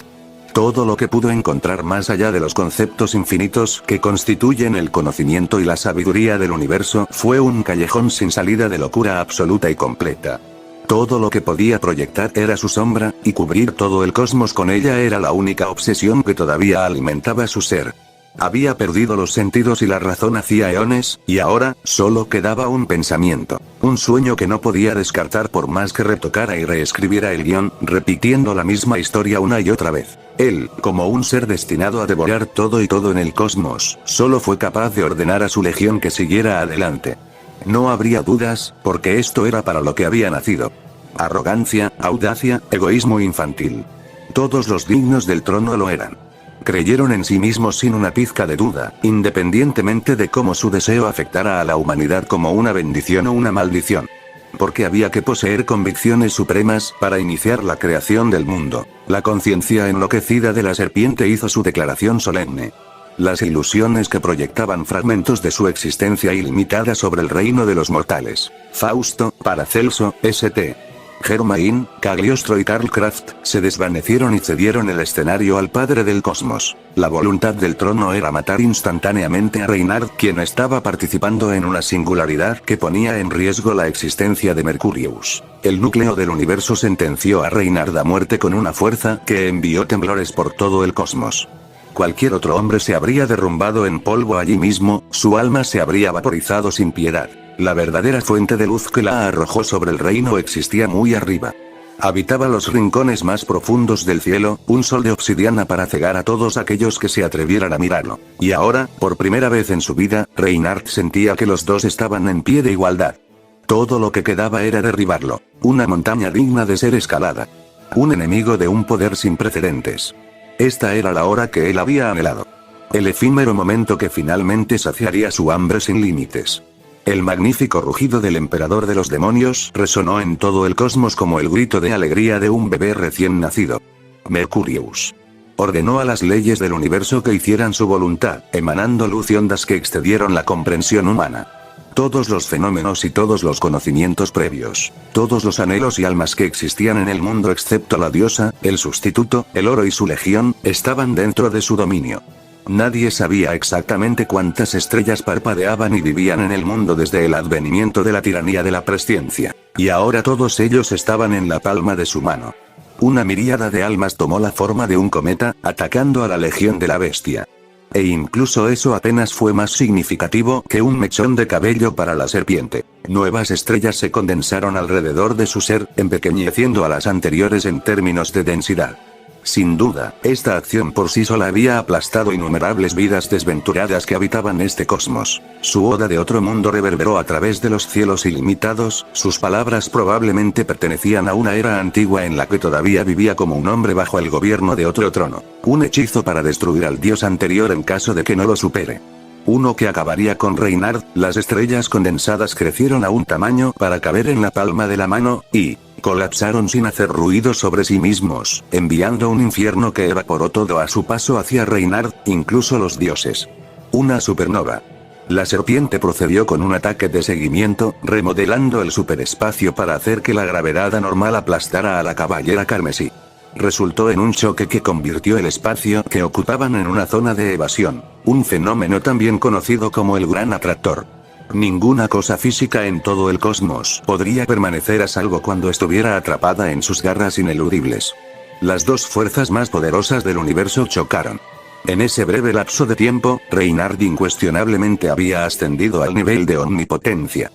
Todo lo que pudo encontrar más allá de los conceptos infinitos que constituyen el conocimiento y la sabiduría del universo fue un callejón sin salida de locura absoluta y completa. Todo lo que podía proyectar era su sombra, y cubrir todo el cosmos con ella era la única obsesión que todavía alimentaba su ser. Había perdido los sentidos y la razón hacía eones, y ahora, solo quedaba un pensamiento. Un sueño que no podía descartar por más que retocara y reescribiera el guión, repitiendo la misma historia una y otra vez. Él, como un ser destinado a devorar todo y todo en el cosmos, solo fue capaz de ordenar a su legión que siguiera adelante. No habría dudas, porque esto era para lo que había nacido. Arrogancia, audacia, egoísmo infantil. Todos los dignos del trono lo eran. Creyeron en sí mismos sin una pizca de duda, independientemente de cómo su deseo afectara a la humanidad como una bendición o una maldición. Porque había que poseer convicciones supremas para iniciar la creación del mundo. La conciencia enloquecida de la serpiente hizo su declaración solemne. Las ilusiones que proyectaban fragmentos de su existencia ilimitada sobre el reino de los mortales. Fausto, Paracelso, St. Germain, Cagliostro y Karl Kraft, se desvanecieron y cedieron el escenario al padre del cosmos. La voluntad del trono era matar instantáneamente a Reinhard, quien estaba participando en una singularidad que ponía en riesgo la existencia de Mercurius. El núcleo del universo sentenció a Reinhard a muerte con una fuerza que envió temblores por todo el cosmos. Cualquier otro hombre se habría derrumbado en polvo allí mismo, su alma se habría vaporizado sin piedad. La verdadera fuente de luz que la arrojó sobre el reino existía muy arriba. Habitaba los rincones más profundos del cielo, un sol de obsidiana para cegar a todos aquellos que se atrevieran a mirarlo. Y ahora, por primera vez en su vida, Reinhardt sentía que los dos estaban en pie de igualdad. Todo lo que quedaba era derribarlo. Una montaña digna de ser escalada. Un enemigo de un poder sin precedentes. Esta era la hora que él había anhelado. El efímero momento que finalmente saciaría su hambre sin límites. El magnífico rugido del emperador de los demonios resonó en todo el cosmos como el grito de alegría de un bebé recién nacido. Mercurius ordenó a las leyes del universo que hicieran su voluntad, emanando luz y ondas que excedieron la comprensión humana. Todos los fenómenos y todos los conocimientos previos, todos los anhelos y almas que existían en el mundo excepto la diosa, el sustituto, el oro y su legión, estaban dentro de su dominio. Nadie sabía exactamente cuántas estrellas parpadeaban y vivían en el mundo desde el advenimiento de la tiranía de la presciencia. Y ahora todos ellos estaban en la palma de su mano. Una miríada de almas tomó la forma de un cometa, atacando a la legión de la bestia. E incluso eso apenas fue más significativo que un mechón de cabello para la serpiente. Nuevas estrellas se condensaron alrededor de su ser, empequeñeciendo a las anteriores en términos de densidad. Sin duda, esta acción por sí sola había aplastado innumerables vidas desventuradas que habitaban este cosmos. Su oda de otro mundo reverberó a través de los cielos ilimitados, sus palabras probablemente pertenecían a una era antigua en la que todavía vivía como un hombre bajo el gobierno de otro trono. Un hechizo para destruir al dios anterior en caso de que no lo supere. Uno que acabaría con Reinhardt. Las estrellas condensadas crecieron a un tamaño para caber en la palma de la mano, y colapsaron sin hacer ruido sobre sí mismos, enviando un infierno que evaporó todo a su paso hacia Reinhardt, incluso los dioses. Una supernova. La serpiente procedió con un ataque de seguimiento, remodelando el superespacio para hacer que la gravedad anormal aplastara a la caballera carmesí. Resultó en un choque que convirtió el espacio que ocupaban en una zona de evasión, un fenómeno también conocido como el gran atractor. Ninguna cosa física en todo el cosmos podría permanecer a salvo cuando estuviera atrapada en sus garras ineludibles. Las dos fuerzas más poderosas del universo chocaron. En ese breve lapso de tiempo, Reinhardt incuestionablemente había ascendido al nivel de omnipotencia.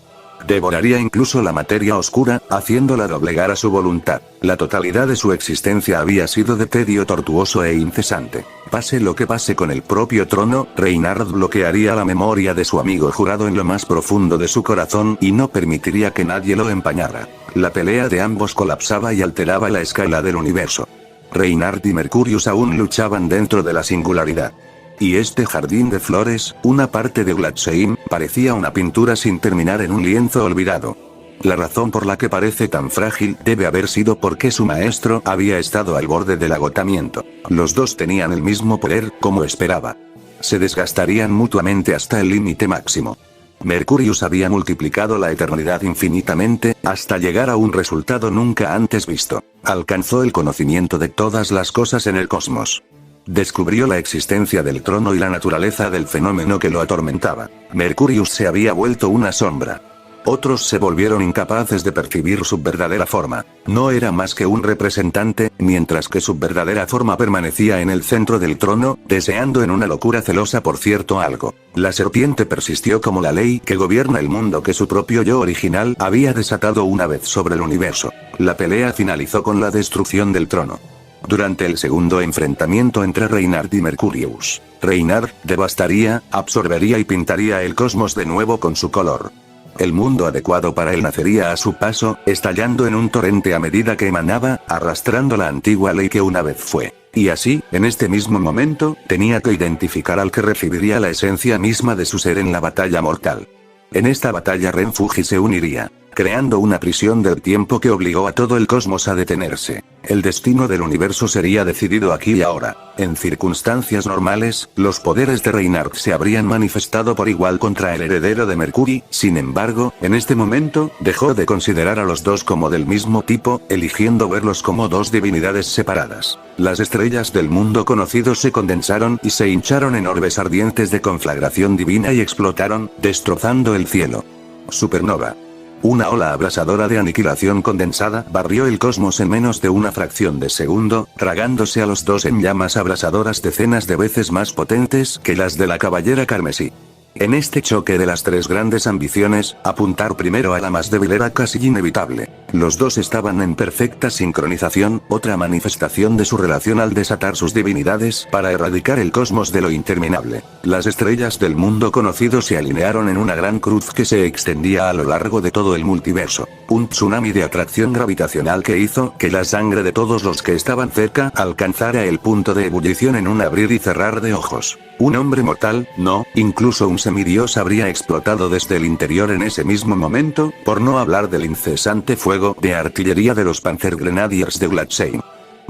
Devoraría incluso la materia oscura, haciéndola doblegar a su voluntad. La totalidad de su existencia había sido de tedio tortuoso e incesante. Pase lo que pase con el propio trono, Reinhardt bloquearía la memoria de su amigo jurado en lo más profundo de su corazón y no permitiría que nadie lo empañara. La pelea de ambos colapsaba y alteraba la escala del universo. Reinhardt y Mercurius aún luchaban dentro de la singularidad. Y este jardín de flores, una parte de Gladsheim, parecía una pintura sin terminar en un lienzo olvidado. La razón por la que parece tan frágil debe haber sido porque su maestro había estado al borde del agotamiento. Los dos tenían el mismo poder, como esperaba. Se desgastarían mutuamente hasta el límite máximo. Mercurius había multiplicado la eternidad infinitamente, hasta llegar a un resultado nunca antes visto. Alcanzó el conocimiento de todas las cosas en el cosmos. Descubrió la existencia del trono y la naturaleza del fenómeno que lo atormentaba. Mercurius se había vuelto una sombra. Otros se volvieron incapaces de percibir su verdadera forma. No era más que un representante, mientras que su verdadera forma permanecía en el centro del trono, deseando en una locura celosa por cierto algo. La serpiente persistió como la ley que gobierna el mundo que su propio yo original había desatado una vez sobre el universo. La pelea finalizó con la destrucción del trono. Durante el segundo enfrentamiento entre Reinhardt y Mercurius, Reinhardt devastaría, absorbería y pintaría el cosmos de nuevo con su color. El mundo adecuado para él nacería a su paso, estallando en un torrente a medida que emanaba, arrastrando la antigua ley que una vez fue. Y así, en este mismo momento, tenía que identificar al que recibiría la esencia misma de su ser en la batalla mortal. En esta batalla Renfuji se uniría, creando una prisión del tiempo que obligó a todo el cosmos a detenerse. El destino del universo sería decidido aquí y ahora. En circunstancias normales, los poderes de Reinhardt se habrían manifestado por igual contra el heredero de Mercury, sin embargo, en este momento, dejó de considerar a los dos como del mismo tipo, eligiendo verlos como dos divinidades separadas. Las estrellas del mundo conocido se condensaron y se hincharon en orbes ardientes de conflagración divina y explotaron, destrozando el cielo. Supernova. Una ola abrasadora de aniquilación condensada barrió el cosmos en menos de una fracción de segundo, tragándose a los dos en llamas abrasadoras decenas de veces más potentes que las de la caballera carmesí. En este choque de las tres grandes ambiciones, apuntar primero a la más débil era casi inevitable. Los dos estaban en perfecta sincronización, otra manifestación de su relación al desatar sus divinidades para erradicar el cosmos de lo interminable. Las estrellas del mundo conocido se alinearon en una gran cruz que se extendía a lo largo de todo el multiverso. Un tsunami de atracción gravitacional que hizo que la sangre de todos los que estaban cerca alcanzara el punto de ebullición en un abrir y cerrar de ojos. Un hombre mortal, no, incluso un semidios habría explotado desde el interior en ese mismo momento, por no hablar del incesante fuego de artillería de los Panzergrenadiers de Gladsheim.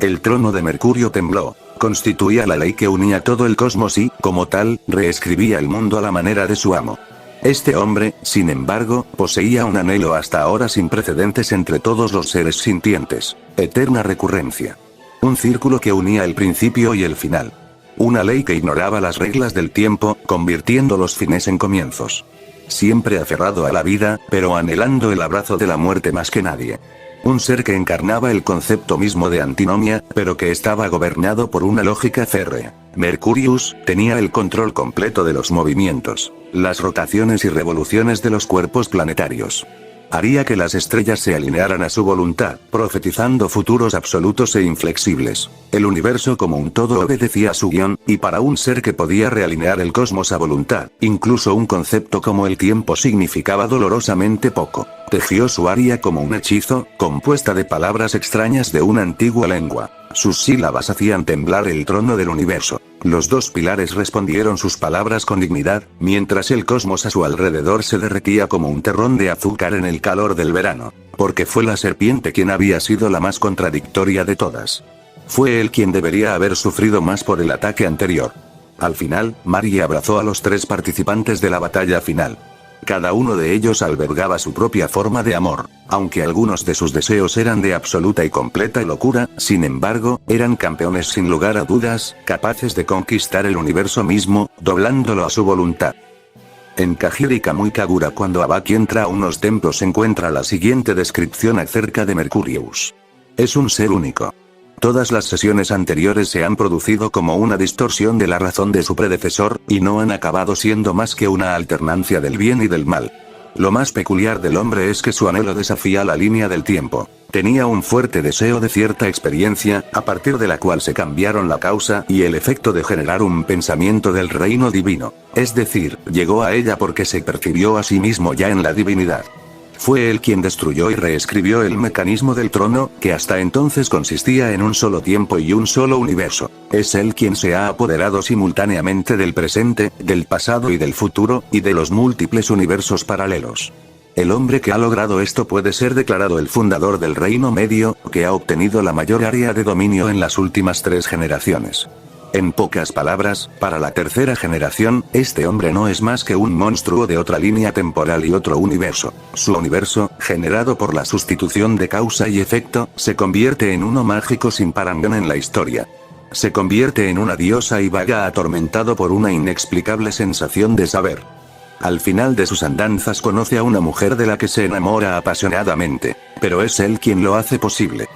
El trono de Mercurio tembló. Constituía la ley que unía todo el cosmos y, como tal, reescribía el mundo a la manera de su amo. Este hombre, sin embargo, poseía un anhelo hasta ahora sin precedentes entre todos los seres sintientes. Eterna recurrencia. Un círculo que unía el principio y el final. Una ley que ignoraba las reglas del tiempo, convirtiendo los fines en comienzos. Siempre aferrado a la vida, pero anhelando el abrazo de la muerte más que nadie. Un ser que encarnaba el concepto mismo de antinomia, pero que estaba gobernado por una lógica férrea. Mercurius tenía el control completo de los movimientos, las rotaciones y revoluciones de los cuerpos planetarios. Haría que las estrellas se alinearan a su voluntad, profetizando futuros absolutos e inflexibles. El universo como un todo obedecía a su guión, y para un ser que podía realinear el cosmos a voluntad, incluso un concepto como el tiempo significaba dolorosamente poco. Tejió su aria como un hechizo, compuesta de palabras extrañas de una antigua lengua. Sus sílabas hacían temblar el trono del universo. Los dos pilares respondieron sus palabras con dignidad, mientras el cosmos a su alrededor se derretía como un terrón de azúcar en el calor del verano. Porque fue la serpiente quien había sido la más contradictoria de todas. Fue él quien debería haber sufrido más por el ataque anterior. Al final, Mari abrazó a los tres participantes de la batalla final. Cada uno de ellos albergaba su propia forma de amor. Aunque algunos de sus deseos eran de absoluta y completa locura, sin embargo, eran campeones sin lugar a dudas, capaces de conquistar el universo mismo, doblándolo a su voluntad. En Kajiri Kamui Kagura, cuando Abaki entra a unos templos, encuentra la siguiente descripción acerca de Mercurius. Es un ser único. Todas las sesiones anteriores se han producido como una distorsión de la razón de su predecesor, y no han acabado siendo más que una alternancia del bien y del mal. Lo más peculiar del hombre es que su anhelo desafía la línea del tiempo. Tenía un fuerte deseo de cierta experiencia, a partir de la cual se cambiaron la causa y el efecto de generar un pensamiento del reino divino. Es decir, llegó a ella porque se percibió a sí mismo ya en la divinidad. Fue él quien destruyó y reescribió el mecanismo del trono, que hasta entonces consistía en un solo tiempo y un solo universo. Es él quien se ha apoderado simultáneamente del presente, del pasado y del futuro, y de los múltiples universos paralelos. El hombre que ha logrado esto puede ser declarado el fundador del Reino Medio, que ha obtenido la mayor área de dominio en las últimas 3 generaciones. En pocas palabras, para la tercera generación, este hombre no es más que un monstruo de otra línea temporal y otro universo. Su universo, generado por la sustitución de causa y efecto, se convierte en uno mágico sin parangón en la historia. Se convierte en una diosa y vaga atormentado por una inexplicable sensación de saber. Al final de sus andanzas conoce a una mujer de la que se enamora apasionadamente, pero es él quien lo hace posible.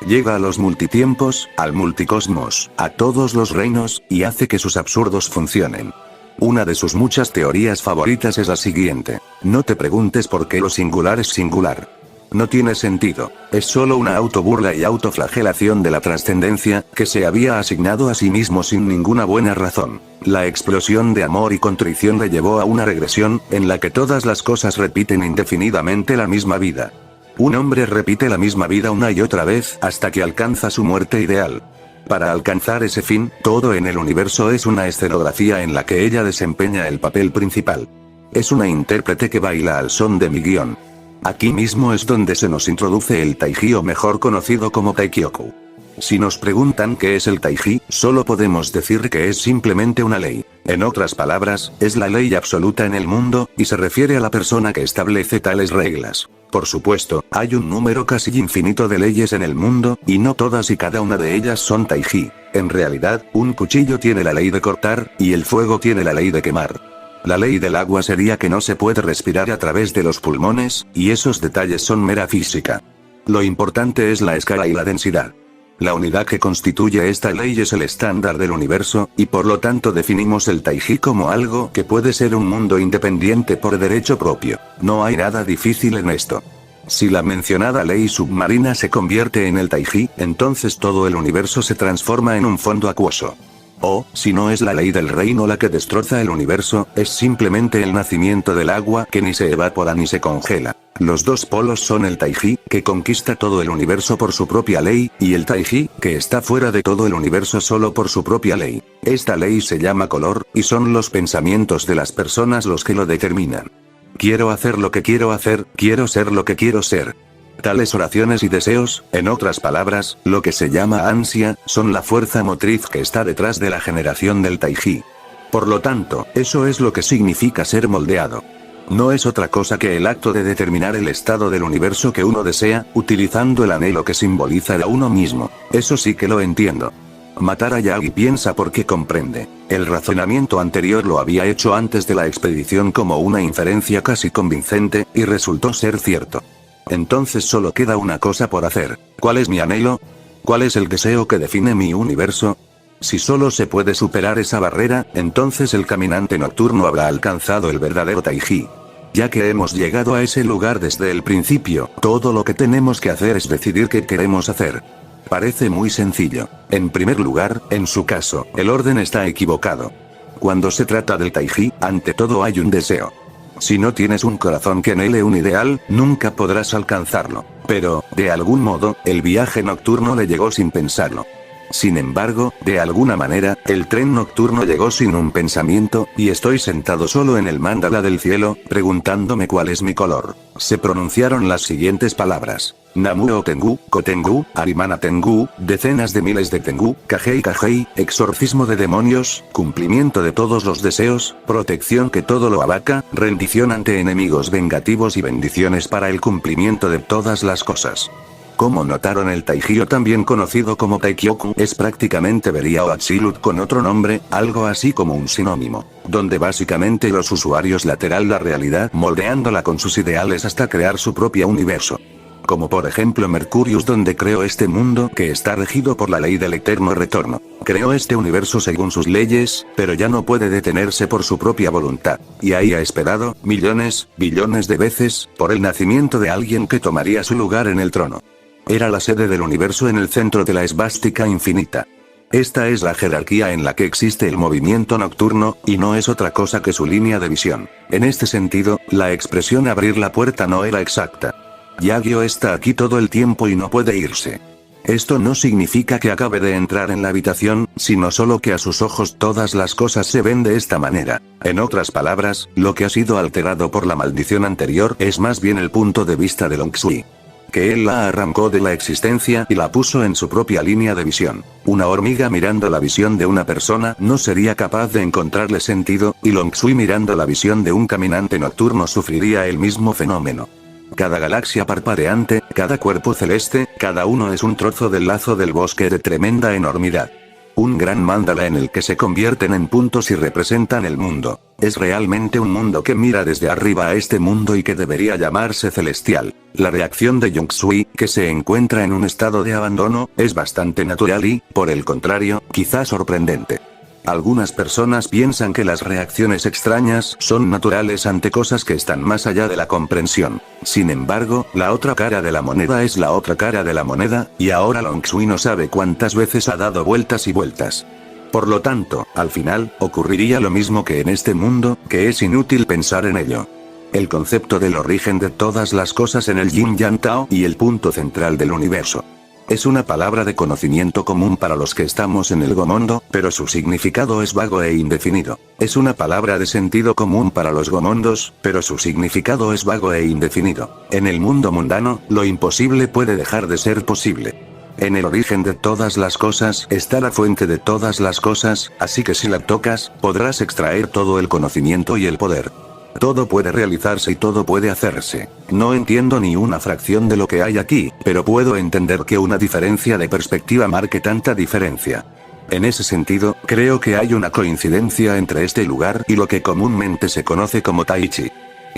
Llega a los multitiempos, al multicosmos, a todos los reinos, y hace que sus absurdos funcionen. Una de sus muchas teorías favoritas es la siguiente: no te preguntes por qué lo singular es singular. No tiene sentido, es solo una autoburla y autoflagelación de la trascendencia, que se había asignado a sí mismo sin ninguna buena razón. La explosión de amor y contrición le llevó a una regresión, en la que todas las cosas repiten indefinidamente la misma vida. Un hombre repite la misma vida una y otra vez, hasta que alcanza su muerte ideal. Para alcanzar ese fin, todo en el universo es una escenografía en la que ella desempeña el papel principal. Es una intérprete que baila al son de mi guión. Aquí mismo es donde se nos introduce el Taiji, o mejor conocido como Taikyoku. Si nos preguntan qué es el Taiji, solo podemos decir que es simplemente una ley. En otras palabras, es la ley absoluta en el mundo, y se refiere a la persona que establece tales reglas. Por supuesto, hay un número casi infinito de leyes en el mundo, y no todas y cada una de ellas son Taiji. En realidad, un cuchillo tiene la ley de cortar, y el fuego tiene la ley de quemar. La ley del agua sería que no se puede respirar a través de los pulmones, y esos detalles son mera física. Lo importante es la escala y la densidad. La unidad que constituye esta ley es el estándar del universo, y por lo tanto definimos el Taiji como algo que puede ser un mundo independiente por derecho propio. No hay nada difícil en esto. Si la mencionada ley submarina se convierte en el Taiji, entonces todo el universo se transforma en un fondo acuoso. O, si no es la ley del reino la que destroza el universo, es simplemente el nacimiento del agua que ni se evapora ni se congela. Los dos polos son el Taiji, que conquista todo el universo por su propia ley, y el Taiji, que está fuera de todo el universo solo por su propia ley. Esta ley se llama color, y son los pensamientos de las personas los que lo determinan. Quiero hacer lo que quiero hacer, quiero ser lo que quiero ser. Tales oraciones y deseos, en otras palabras, lo que se llama ansia, son la fuerza motriz que está detrás de la generación del Taiji. Por lo tanto, eso es lo que significa ser moldeado. No es otra cosa que el acto de determinar el estado del universo que uno desea, utilizando el anhelo que simboliza a uno mismo. Eso sí que lo entiendo. Matar a Yagi piensa porque comprende. El razonamiento anterior lo había hecho antes de la expedición como una inferencia casi convincente, y resultó ser cierto. Entonces solo queda una cosa por hacer. ¿Cuál es mi anhelo? ¿Cuál es el deseo que define mi universo? Si solo se puede superar esa barrera, entonces el caminante nocturno habrá alcanzado el verdadero Taiji. Ya que hemos llegado a ese lugar desde el principio, todo lo que tenemos que hacer es decidir qué queremos hacer. Parece muy sencillo. En primer lugar, en su caso, el orden está equivocado. Cuando se trata del Taiji, ante todo hay un deseo. Si no tienes un corazón que anhele un ideal, nunca podrás alcanzarlo. Pero, de algún modo, el viaje nocturno le llegó sin pensarlo. Sin embargo, de alguna manera, el tren nocturno llegó sin un pensamiento, y estoy sentado solo en el mandala del cielo, preguntándome cuál es mi color. Se pronunciaron las siguientes palabras. Namuo Tengu, Kotengu, Arimana Tengu, decenas de miles de Tengu, Kagei Kagei, exorcismo de demonios, cumplimiento de todos los deseos, protección que todo lo abarca, rendición ante enemigos vengativos y bendiciones para el cumplimiento de todas las cosas. Como notaron, el Taiji, también conocido como Taikyoku, es prácticamente Beria o Absolute con otro nombre, algo así como un sinónimo, donde básicamente los usuarios lateral la realidad moldeándola con sus ideales hasta crear su propio universo. Como por ejemplo Mercurius, donde creó este mundo que está regido por la ley del eterno retorno. Creó este universo según sus leyes, pero ya no puede detenerse por su propia voluntad. Y ahí ha esperado, millones, billones de veces, por el nacimiento de alguien que tomaría su lugar en el trono. Era la sede del universo en el centro de la esvástica infinita. Esta es la jerarquía en la que existe el movimiento nocturno, y no es otra cosa que su línea de visión. En este sentido, la expresión abrir la puerta no era exacta. Yagyo está aquí todo el tiempo y no puede irse. Esto no significa que acabe de entrar en la habitación, sino solo que a sus ojos todas las cosas se ven de esta manera. En otras palabras, lo que ha sido alterado por la maldición anterior es más bien el punto de vista de Long Sui. Que él la arrancó de la existencia y la puso en su propia línea de visión. Una hormiga mirando la visión de una persona no sería capaz de encontrarle sentido, y Long Sui mirando la visión de un caminante nocturno sufriría el mismo fenómeno. Cada galaxia parpadeante, cada cuerpo celeste, cada uno es un trozo del lazo del bosque de tremenda enormidad. Un gran mandala en el que se convierten en puntos y representan el mundo. Es realmente un mundo que mira desde arriba a este mundo y que debería llamarse celestial. La reacción de Long Sui, que se encuentra en un estado de abandono, es bastante natural y, por el contrario, quizás sorprendente. Algunas personas piensan que las reacciones extrañas son naturales ante cosas que están más allá de la comprensión. Sin embargo, la otra cara de la moneda es la otra cara de la moneda, y ahora Long Sui no sabe cuántas veces ha dado vueltas y vueltas. Por lo tanto, al final, ocurriría lo mismo que en este mundo, que es inútil pensar en ello. El concepto del origen de todas las cosas en el Yin Yang Tao y el punto central del universo. Es una palabra de conocimiento común para los que estamos en el Gomondo, pero su significado es vago e indefinido. Es una palabra de sentido común para los Gomondos, pero su significado es vago e indefinido. En el mundo mundano, lo imposible puede dejar de ser posible. En el origen de todas las cosas está la fuente de todas las cosas, así que si la tocas, podrás extraer todo el conocimiento y el poder. Todo puede realizarse y todo puede hacerse. No entiendo ni una fracción de lo que hay aquí, pero puedo entender que una diferencia de perspectiva marque tanta diferencia. En ese sentido, creo que hay una coincidencia entre este lugar y lo que comúnmente se conoce como Taichi.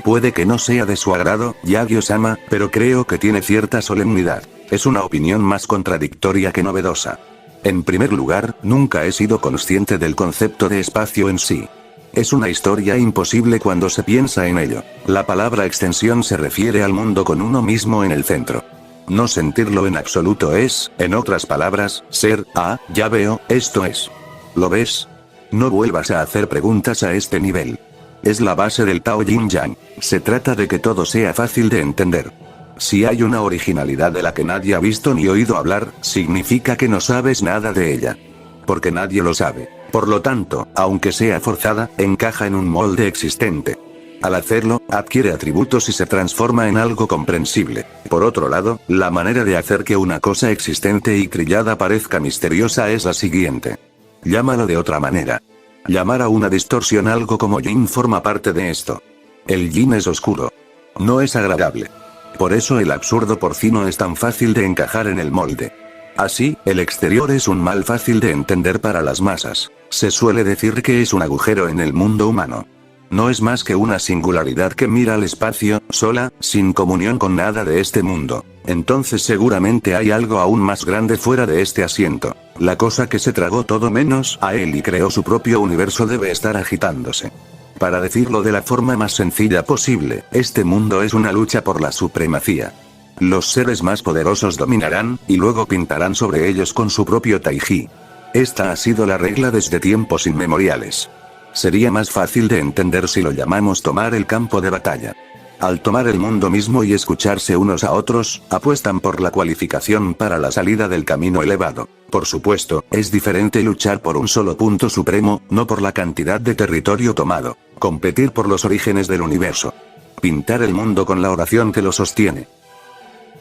Puede que no sea de su agrado, Yagyo-sama, pero creo que tiene cierta solemnidad. Es una opinión más contradictoria que novedosa. En primer lugar, nunca he sido consciente del concepto de espacio en sí. Es una historia imposible cuando se piensa en ello. La palabra extensión se refiere al mundo con uno mismo en el centro. No sentirlo en absoluto es, en otras palabras, ser, ya veo, esto es. ¿Lo ves? No vuelvas a hacer preguntas a este nivel. Es la base del Tao Yin Yang. Se trata de que todo sea fácil de entender. Si hay una originalidad de la que nadie ha visto ni oído hablar, significa que no sabes nada de ella. Porque nadie lo sabe. Por lo tanto, aunque sea forzada, encaja en un molde existente. Al hacerlo, adquiere atributos y se transforma en algo comprensible. Por otro lado, la manera de hacer que una cosa existente y trillada parezca misteriosa es la siguiente. Llámalo de otra manera. Llamar a una distorsión algo como yin forma parte de esto. El yin es oscuro. No es agradable. Por eso el absurdo porcino es tan fácil de encajar en el molde. Así, el exterior es un mal fácil de entender para las masas. Se suele decir que es un agujero en el mundo humano. No es más que una singularidad que mira al espacio, sola, sin comunión con nada de este mundo. Entonces seguramente hay algo aún más grande fuera de este asiento. La cosa que se tragó todo menos a él y creó su propio universo debe estar agitándose. Para decirlo de la forma más sencilla posible, este mundo es una lucha por la supremacía. Los seres más poderosos dominarán, y luego pintarán sobre ellos con su propio taiji. Esta ha sido la regla desde tiempos inmemoriales. Sería más fácil de entender si lo llamamos tomar el campo de batalla. Al tomar el mundo mismo y escucharse unos a otros, apuestan por la cualificación para la salida del camino elevado. Por supuesto, es diferente luchar por un solo punto supremo, no por la cantidad de territorio tomado. Competir por los orígenes del universo. Pintar el mundo con la oración que lo sostiene.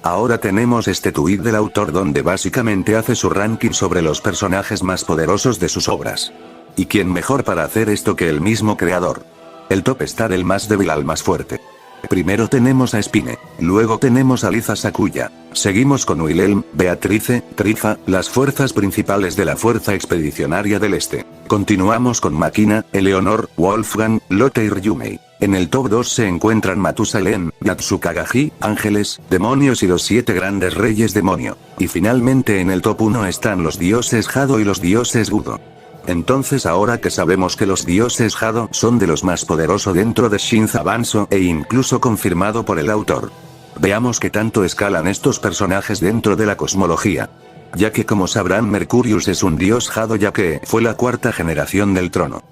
Ahora tenemos este tuit del autor donde básicamente hace su ranking sobre los personajes más poderosos de sus obras. ¿Y quién mejor para hacer esto que el mismo creador? El top está del más débil al más fuerte. Primero tenemos a Spine, luego tenemos a Liza Sakuya, seguimos con Wilhelm, Beatrice, Trifa, las fuerzas principales de la Fuerza Expedicionaria del Este. Continuamos con Makina, Eleonor, Wolfgang, Lotte y Ryumei. En el top 2 se encuentran Matusalem, Yatsukagaji, ángeles, demonios y los 7 grandes reyes demonio. Y finalmente en el top 1 están los dioses Hado y los dioses Budo. Entonces ahora que sabemos que los dioses Hado son de los más poderosos dentro de Shinza Banso e incluso confirmado por el autor. Veamos qué tanto escalan estos personajes dentro de la cosmología. Ya que como sabrán Mercurius es un dios Hado ya que fue la 4ª generación del trono.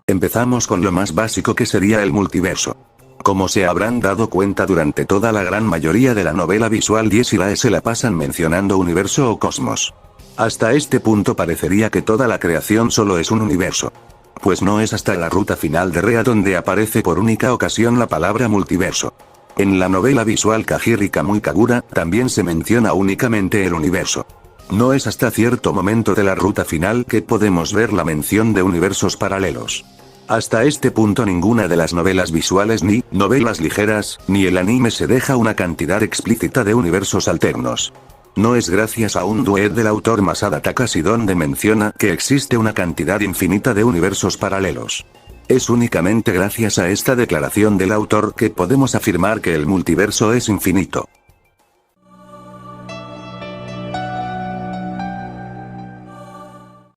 Empezamos con lo más básico que sería el multiverso. Como se habrán dado cuenta durante toda la gran mayoría de la novela visual 10 y la se la pasan mencionando universo o cosmos. Hasta este punto parecería que toda la creación solo es un universo. Pues no es hasta la ruta final de Rea donde aparece por única ocasión la palabra multiverso. En la novela visual Kajiri Kamui Kagura también se menciona únicamente el universo. No es hasta cierto momento de la ruta final que podemos ver la mención de universos paralelos. Hasta este punto ninguna de las novelas visuales ni novelas ligeras, ni el anime se deja una cantidad explícita de universos alternos. No es gracias a un duet del autor Masada Takashi donde menciona que existe una cantidad infinita de universos paralelos. Es únicamente gracias a esta declaración del autor que podemos afirmar que el multiverso es infinito.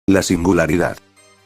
La singularidad.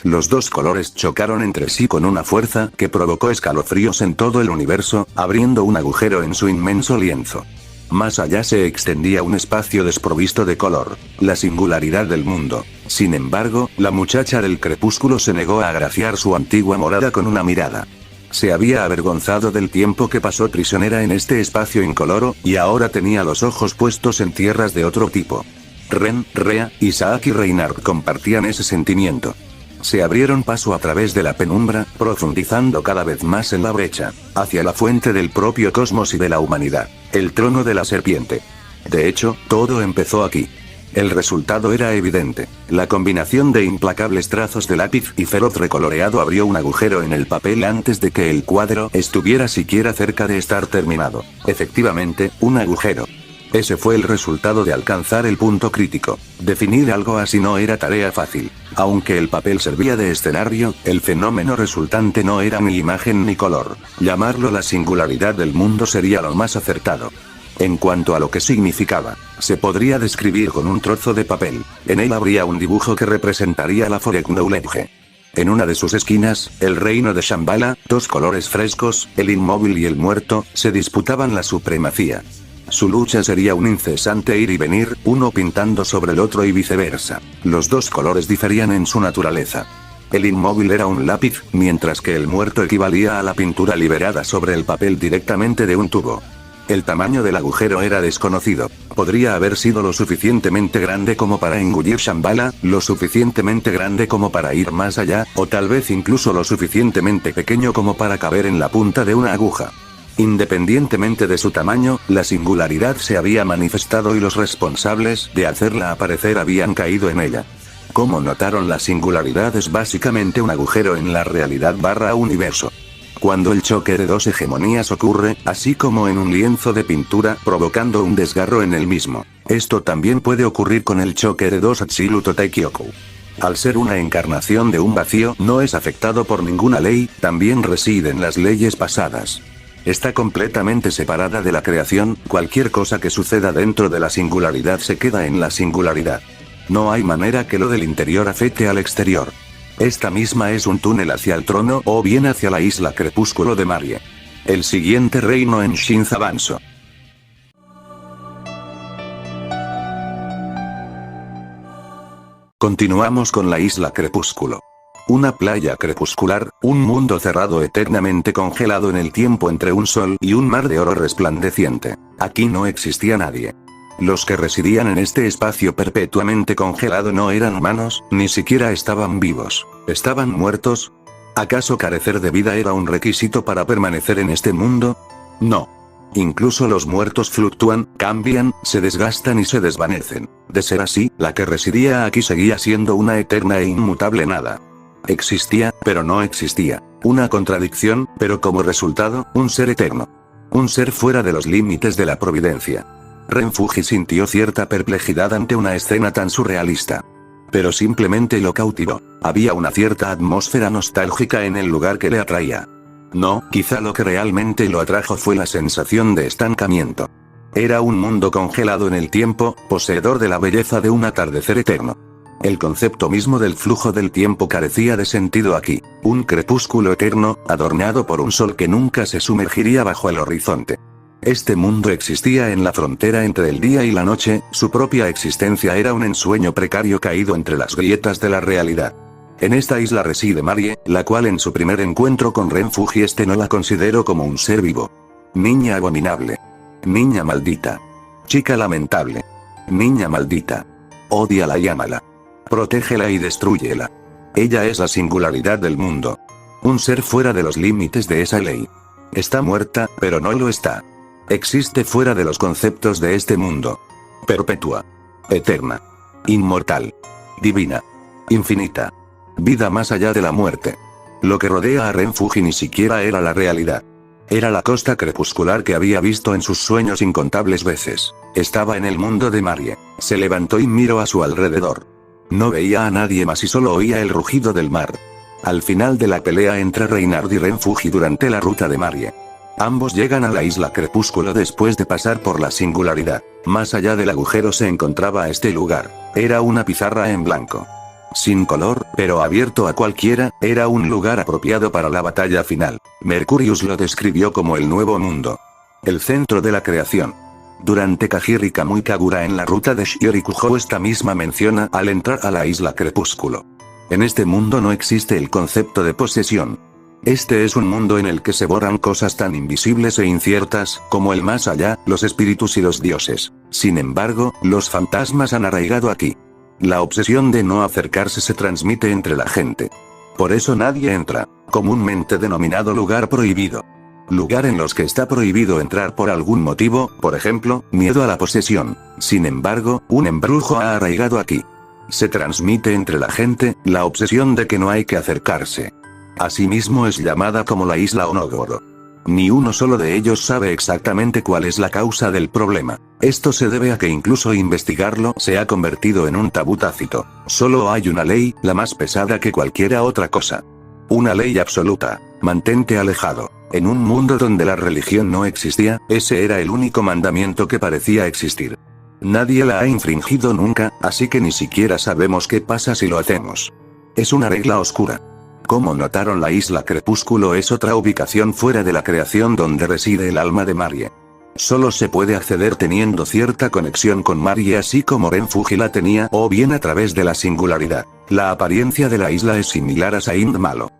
Los dos colores chocaron entre sí con una fuerza que provocó escalofríos en todo el universo, abriendo un agujero en su inmenso lienzo. Más allá se extendía un espacio desprovisto de color, la singularidad del mundo. Sin embargo, la muchacha del crepúsculo se negó a agraciar su antigua morada con una mirada. Se había avergonzado del tiempo que pasó prisionera en este espacio incoloro, y ahora tenía los ojos puestos en tierras de otro tipo. Ren, Rea, Isaac y Reinhard compartían ese sentimiento. Se abrieron paso a través de la penumbra, profundizando cada vez más en la brecha, hacia la fuente del propio cosmos y de la humanidad, el trono de la serpiente. De hecho, todo empezó aquí. El resultado era evidente. La combinación de implacables trazos de lápiz y feroz recoloreado abrió un agujero en el papel antes de que el cuadro estuviera siquiera cerca de estar terminado. Efectivamente, un agujero. Ese fue el resultado de alcanzar el punto crítico. Definir algo así no era tarea fácil. Aunque el papel servía de escenario, el fenómeno resultante no era ni imagen ni color. Llamarlo la singularidad del mundo sería lo más acertado. En cuanto a lo que significaba, se podría describir con un trozo de papel. En él habría un dibujo que representaría la Forest Knowledge. En una de sus esquinas, el reino de Shambhala, dos colores frescos, el inmóvil y el muerto, se disputaban la supremacía. Su lucha sería un incesante ir y venir, uno pintando sobre el otro y viceversa. Los dos colores diferían en su naturaleza. El inmóvil era un lápiz, mientras que el muerto equivalía a la pintura liberada sobre el papel directamente de un tubo. El tamaño del agujero era desconocido. Podría haber sido lo suficientemente grande como para engullir Shambhala, lo suficientemente grande como para ir más allá, o tal vez incluso lo suficientemente pequeño como para caber en la punta de una aguja. Independientemente de su tamaño, la singularidad se había manifestado y los responsables de hacerla aparecer habían caído en ella. Como notaron, la singularidad es básicamente un agujero en la realidad / universo. Cuando el choque de dos hegemonías ocurre, así como en un lienzo de pintura, provocando un desgarro en el mismo. Esto también puede ocurrir con el choque de dos Absolute Taikyoku. Al ser una encarnación de un vacío, no es afectado por ninguna ley, también reside en las leyes pasadas. Está completamente separada de la creación, cualquier cosa que suceda dentro de la singularidad se queda en la singularidad. No hay manera que lo del interior afecte al exterior. Esta misma es un túnel hacia el trono o bien hacia la isla Crepúsculo de Marie. El siguiente reino en Shinzabanso. Continuamos con la isla Crepúsculo. Una playa crepuscular, un mundo cerrado eternamente congelado en el tiempo entre un sol y un mar de oro resplandeciente. Aquí no existía nadie. Los que residían en este espacio perpetuamente congelado no eran humanos, ni siquiera estaban vivos. ¿Estaban muertos? ¿Acaso carecer de vida era un requisito para permanecer en este mundo? No. Incluso los muertos fluctúan, cambian, se desgastan y se desvanecen. De ser así, la que residía aquí seguía siendo una eterna e inmutable nada. Existía, pero no existía. Una contradicción, pero como resultado, un ser eterno. Un ser fuera de los límites de la providencia. Renfuji sintió cierta perplejidad ante una escena tan surrealista. Pero simplemente lo cautivó. Había una cierta atmósfera nostálgica en el lugar que le atraía. No, quizá lo que realmente lo atrajo fue la sensación de estancamiento. Era un mundo congelado en el tiempo, poseedor de la belleza de un atardecer eterno. El concepto mismo del flujo del tiempo carecía de sentido aquí. Un crepúsculo eterno, adornado por un sol que nunca se sumergiría bajo el horizonte. Este mundo existía en la frontera entre el día y la noche, su propia existencia era un ensueño precario caído entre las grietas de la realidad. En esta isla reside Marie, la cual en su primer encuentro con Renfuji no la consideró como un ser vivo. Niña abominable. Niña maldita. Chica lamentable. Niña maldita. Ódiala y ámala. Protégela y destrúyela. Ella es la singularidad del mundo. Un ser fuera de los límites de esa ley. Está muerta, pero no lo está. Existe fuera de los conceptos de este mundo. Perpetua. Eterna. Inmortal. Divina. Infinita. Vida más allá de la muerte. Lo que rodea a Renfuji ni siquiera era la realidad. Era la costa crepuscular que había visto en sus sueños incontables veces. Estaba en el mundo de Marie. Se levantó y miró a su alrededor. No veía a nadie más y solo oía el rugido del mar. Al final de la pelea entre Reynard y Renfuji durante la ruta de Marie. Ambos llegan a la isla Crepúsculo después de pasar por la singularidad. Más allá del agujero se encontraba este lugar. Era una pizarra en blanco. Sin color, pero abierto a cualquiera, era un lugar apropiado para la batalla final. Mercurius lo describió como el nuevo mundo. El centro de la creación. Durante Kajiri Kamui Kagura en la ruta de Shiorikujo esta misma menciona al entrar a la isla Crepúsculo. En este mundo no existe el concepto de posesión. Este es un mundo en el que se borran cosas tan invisibles e inciertas, como el más allá, los espíritus y los dioses. Sin embargo, los fantasmas han arraigado aquí. La obsesión de no acercarse se transmite entre la gente. Por eso nadie entra, comúnmente denominado lugar prohibido. Lugar en los que está prohibido entrar por algún motivo, por ejemplo, miedo a la posesión. Sin embargo, un embrujo ha arraigado aquí. Se transmite entre la gente, la obsesión de que no hay que acercarse. Asimismo es llamada como la isla Onogoro. Ni uno solo de ellos sabe exactamente cuál es la causa del problema. Esto se debe a que incluso investigarlo se ha convertido en un tabú tácito. Solo hay una ley, la más pesada que cualquiera otra cosa. Una ley absoluta. Mantente alejado. En un mundo donde la religión no existía, ese era el único mandamiento que parecía existir. Nadie la ha infringido nunca, así que ni siquiera sabemos qué pasa si lo hacemos. Es una regla oscura. Como notaron, la isla Crepúsculo es otra ubicación fuera de la creación donde reside el alma de Marie. Solo se puede acceder teniendo cierta conexión con Marie, así como Renfuji la tenía, o bien a través de la singularidad. La apariencia de la isla es similar a Saint Malo.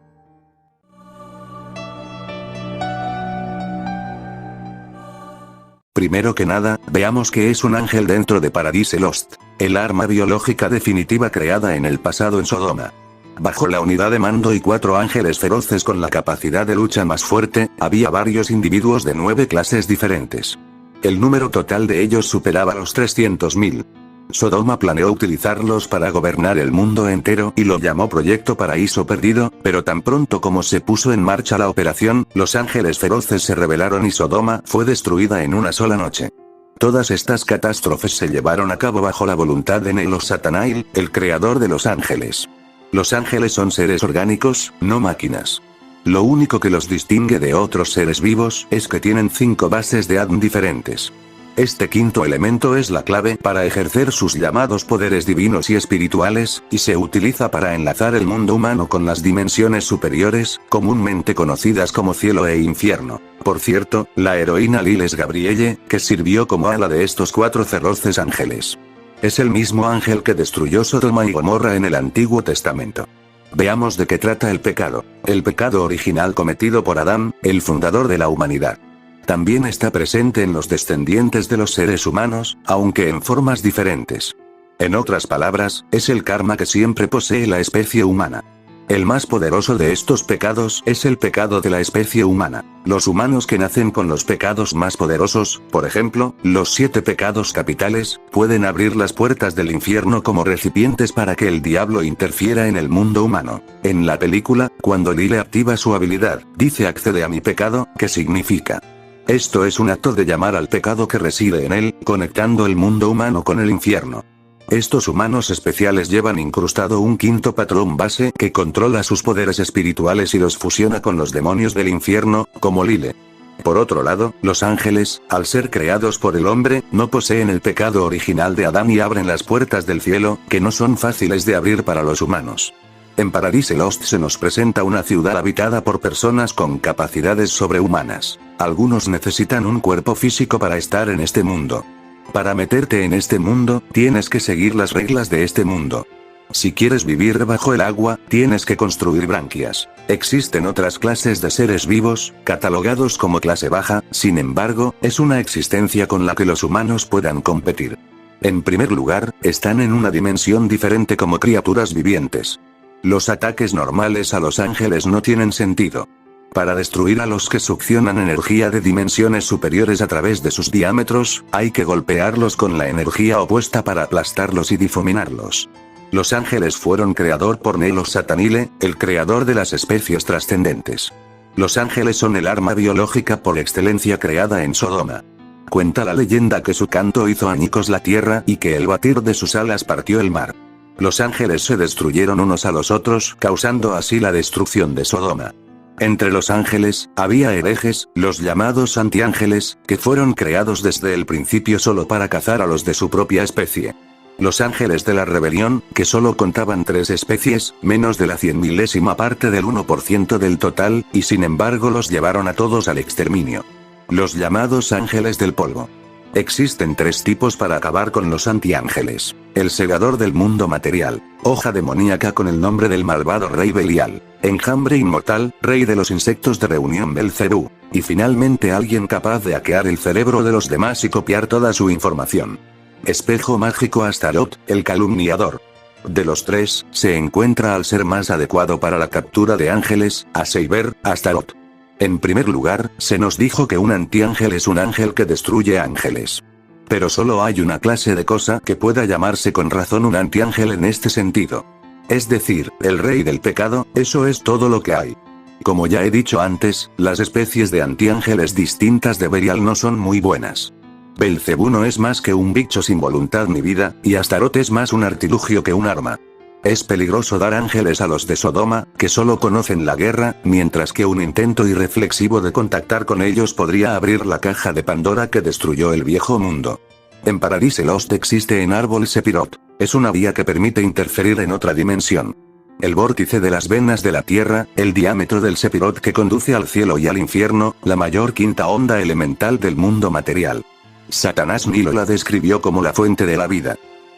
Primero que nada, veamos qué es un ángel dentro de Paradise Lost, el arma biológica definitiva creada en el pasado en Sodoma. Bajo la unidad de mando y 4 ángeles feroces con la capacidad de lucha más fuerte, había varios individuos de 9 clases diferentes. El número total de ellos superaba los 300.000. Sodoma planeó utilizarlos para gobernar el mundo entero y lo llamó Proyecto Paraíso Perdido, pero tan pronto como se puso en marcha la operación, los ángeles feroces se rebelaron y Sodoma fue destruida en una sola noche. Todas estas catástrofes se llevaron a cabo bajo la voluntad de Nelos Satanael, el creador de los ángeles. Los ángeles son seres orgánicos, no máquinas. Lo único que los distingue de otros seres vivos es que tienen 5 bases de ADN diferentes. Este quinto elemento es la clave para ejercer sus llamados poderes divinos y espirituales, y se utiliza para enlazar el mundo humano con las dimensiones superiores, comúnmente conocidas como cielo e infierno. Por cierto, la heroína Lil es Gabrielle, que sirvió como ala de estos 4 feroces ángeles. Es el mismo ángel que destruyó Sodoma y Gomorra en el Antiguo Testamento. Veamos de qué trata el pecado. El pecado original cometido por Adán, el fundador de la humanidad. También está presente en los descendientes de los seres humanos, aunque en formas diferentes. En otras palabras, es el karma que siempre posee la especie humana. El más poderoso de estos pecados es el pecado de la especie humana. Los humanos que nacen con los pecados más poderosos, por ejemplo, los 7 pecados capitales, pueden abrir las puertas del infierno como recipientes para que el diablo interfiera en el mundo humano. En la película, cuando Lile activa su habilidad, dice accede a mi pecado, que significa. Esto es un acto de llamar al pecado que reside en él, conectando el mundo humano con el infierno. Estos humanos especiales llevan incrustado un quinto patrón base que controla sus poderes espirituales y los fusiona con los demonios del infierno, como Lile. Por otro lado, los ángeles, al ser creados por el hombre, no poseen el pecado original de Adán y abren las puertas del cielo, que no son fáciles de abrir para los humanos. En Paradise Lost se nos presenta una ciudad habitada por personas con capacidades sobrehumanas. Algunos necesitan un cuerpo físico para estar en este mundo. Para meterte en este mundo, tienes que seguir las reglas de este mundo. Si quieres vivir bajo el agua, tienes que construir branquias. Existen otras clases de seres vivos, catalogados como clase baja, sin embargo, es una existencia con la que los humanos puedan competir. En primer lugar, están en una dimensión diferente como criaturas vivientes. Los ataques normales a los ángeles no tienen sentido. Para destruir a los que succionan energía de dimensiones superiores a través de sus diámetros, hay que golpearlos con la energía opuesta para aplastarlos y difuminarlos. Los ángeles fueron creados por Nelos Satanile, el creador de las especies trascendentes. Los ángeles son el arma biológica por excelencia creada en Sodoma. Cuenta la leyenda que su canto hizo añicos la tierra y que el batir de sus alas partió el mar. Los ángeles se destruyeron unos a los otros, causando así la destrucción de Sodoma. Entre los ángeles, había herejes, los llamados antiángeles, que fueron creados desde el principio solo para cazar a los de su propia especie. Los ángeles de la rebelión, que solo contaban 3 especies, menos de la 100.000ª parte del 1% del total, y sin embargo los llevaron a todos al exterminio. Los llamados ángeles del polvo. Existen 3 tipos para acabar con los antiángeles. El segador del mundo material, hoja demoníaca con el nombre del malvado rey Belial, enjambre inmortal, rey de los insectos de reunión Belcebú, y finalmente alguien capaz de hackear el cerebro de los demás y copiar toda su información. Espejo mágico Astaroth, el calumniador. De los 3, se encuentra al ser más adecuado para la captura de ángeles, a Seiber, Astaroth. En primer lugar, se nos dijo que un antiángel es un ángel que destruye ángeles. Pero solo hay una clase de cosa que pueda llamarse con razón un antiángel en este sentido. Es decir, el rey del pecado, eso es todo lo que hay. Como ya he dicho antes, las especies de antiángeles distintas de Belial no son muy buenas. Belcebú no es más que un bicho sin voluntad ni vida, y Astarot es más un artilugio que un arma. Es peligroso dar ángeles a los de Sodoma, que solo conocen la guerra, mientras que un intento irreflexivo de contactar con ellos podría abrir la caja de Pandora que destruyó el viejo mundo. En Paradise Lost existe en árbol Sephiroth. Es una vía que permite interferir en otra dimensión. El vórtice de las venas de la Tierra, el diámetro del Sephiroth que conduce al cielo y al infierno, la mayor quinta onda elemental del mundo material. Satanás Nilo la describió como la fuente de la vida.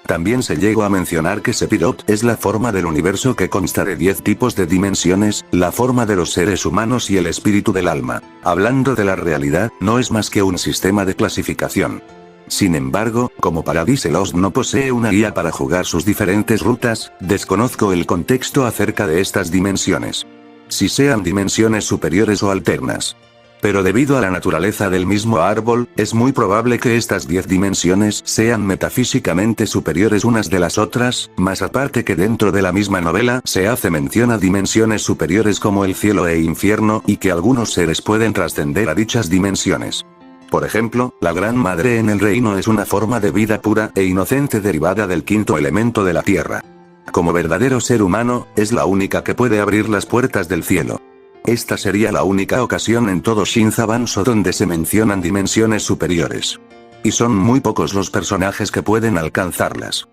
También se llegó a mencionar que Sephiroth es la forma del universo que consta de 10 tipos de dimensiones, la forma de los seres humanos y el espíritu del alma. Hablando de la realidad, no es más que un sistema de clasificación. Sin embargo, como Paradise Lost no posee una guía para jugar sus diferentes rutas, desconozco el contexto acerca de estas dimensiones. Si sean dimensiones superiores o alternas. Pero debido a la naturaleza del mismo árbol, es muy probable que estas 10 dimensiones sean metafísicamente superiores unas de las otras, más aparte que dentro de la misma novela se hace mención a dimensiones superiores como el cielo e infierno y que algunos seres pueden trascender a dichas dimensiones. Por ejemplo, la Gran Madre en el reino es una forma de vida pura e inocente derivada del quinto elemento de la tierra. Como verdadero ser humano, es la única que puede abrir las puertas del cielo. Esta sería la única ocasión en todo Shinza Banso donde se mencionan dimensiones superiores. Y son muy pocos los personajes que pueden alcanzarlas.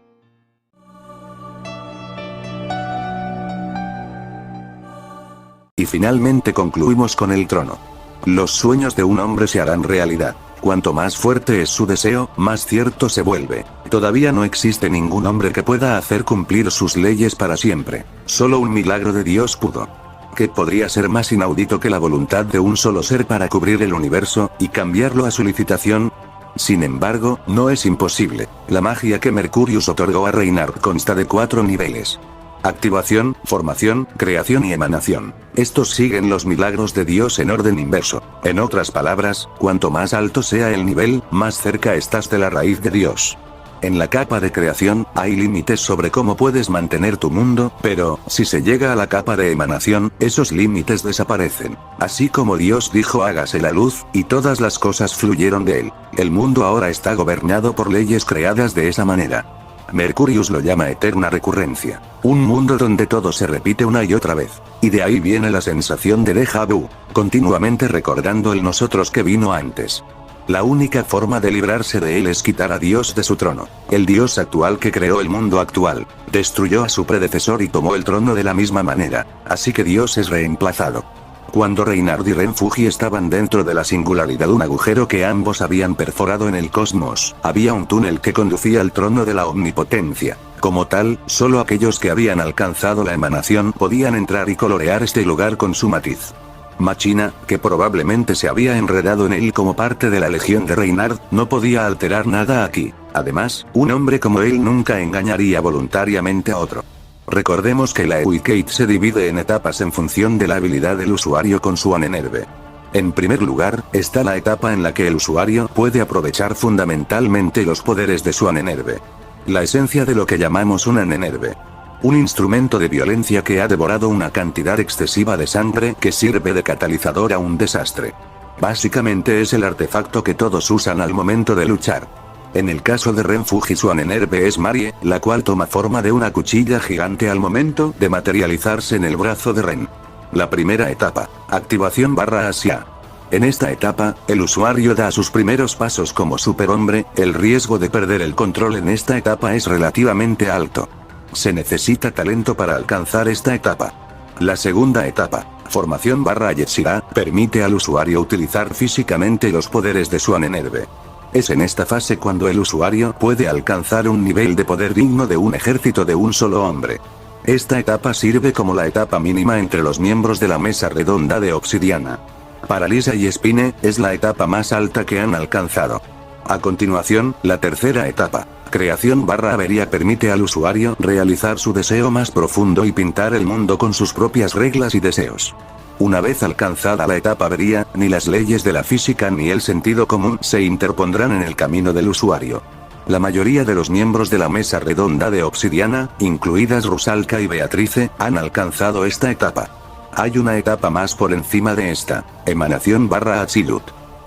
Y finalmente concluimos con el trono. Los sueños de un hombre se harán realidad. Cuanto más fuerte es su deseo, más cierto se vuelve. Todavía no existe ningún hombre que pueda hacer cumplir sus leyes para siempre. Solo un milagro de Dios pudo. ¿Qué podría ser más inaudito que la voluntad de un solo ser para cubrir el universo, y cambiarlo a su licitación? Sin embargo, no es imposible. La magia que Mercurius otorgó a Reinhard consta de 4 niveles. Activación, formación, creación y emanación. Estos siguen los milagros de Dios en orden inverso. En otras palabras, cuanto más alto sea el nivel, más cerca estás de la raíz de Dios. En la capa de creación, hay límites sobre cómo puedes mantener tu mundo, pero, si se llega a la capa de emanación, esos límites desaparecen. Así como Dios dijo hágase la luz, y todas las cosas fluyeron de él. El mundo ahora está gobernado por leyes creadas de esa manera. Mercurius lo llama eterna recurrencia. Un mundo donde todo se repite una y otra vez. Y de ahí viene la sensación de déjà vu, continuamente recordando el nosotros que vino antes. La única forma de librarse de él es quitar a Dios de su trono. El Dios actual que creó el mundo actual, destruyó a su predecesor y tomó el trono de la misma manera, así que Dios es reemplazado. Cuando Reinhard y Renfugi estaban dentro de la singularidad, un agujero que ambos habían perforado en el cosmos, había un túnel que conducía al trono de la omnipotencia. Como tal, solo aquellos que habían alcanzado la emanación podían entrar y colorear este lugar con su matiz. Machina, que probablemente se había enredado en él como parte de la legión de Reinhard, no podía alterar nada aquí. Además, un hombre como él nunca engañaría voluntariamente a otro. Recordemos que la Ewikeit se divide en etapas en función de la habilidad del usuario con su Anenerve. En primer lugar, está la etapa en la que el usuario puede aprovechar fundamentalmente los poderes de su Anenerve. La esencia de lo que llamamos un Anenerve. Un instrumento de violencia que ha devorado una cantidad excesiva de sangre que sirve de catalizador a un desastre. Básicamente es el artefacto que todos usan al momento de luchar. En el caso de Renfugi su Anenerve es Marie, la cual toma forma de una cuchilla gigante al momento de materializarse en el brazo de Ren. La primera etapa. Activación /Asia. En esta etapa, el usuario da sus primeros pasos como superhombre, el riesgo de perder el control en esta etapa es relativamente alto. Se necesita talento para alcanzar esta etapa. La segunda etapa, formación /Yetzirah, permite al usuario utilizar físicamente los poderes de su Anenerve. Es en esta fase cuando el usuario puede alcanzar un nivel de poder digno de un ejército de un solo hombre. Esta etapa sirve como la etapa mínima entre los miembros de la mesa redonda de obsidiana. Para Lisa y Spine, es la etapa más alta que han alcanzado. A continuación, la tercera etapa, creación /Averia, permite al usuario realizar su deseo más profundo y pintar el mundo con sus propias reglas y deseos. Una vez alcanzada la etapa Averia, ni las leyes de la física ni el sentido común se interpondrán en el camino del usuario. La mayoría de los miembros de la mesa redonda de obsidiana, incluidas Rusalka y Beatrice, han alcanzado esta etapa. Hay una etapa más por encima de esta, emanación / Absolut.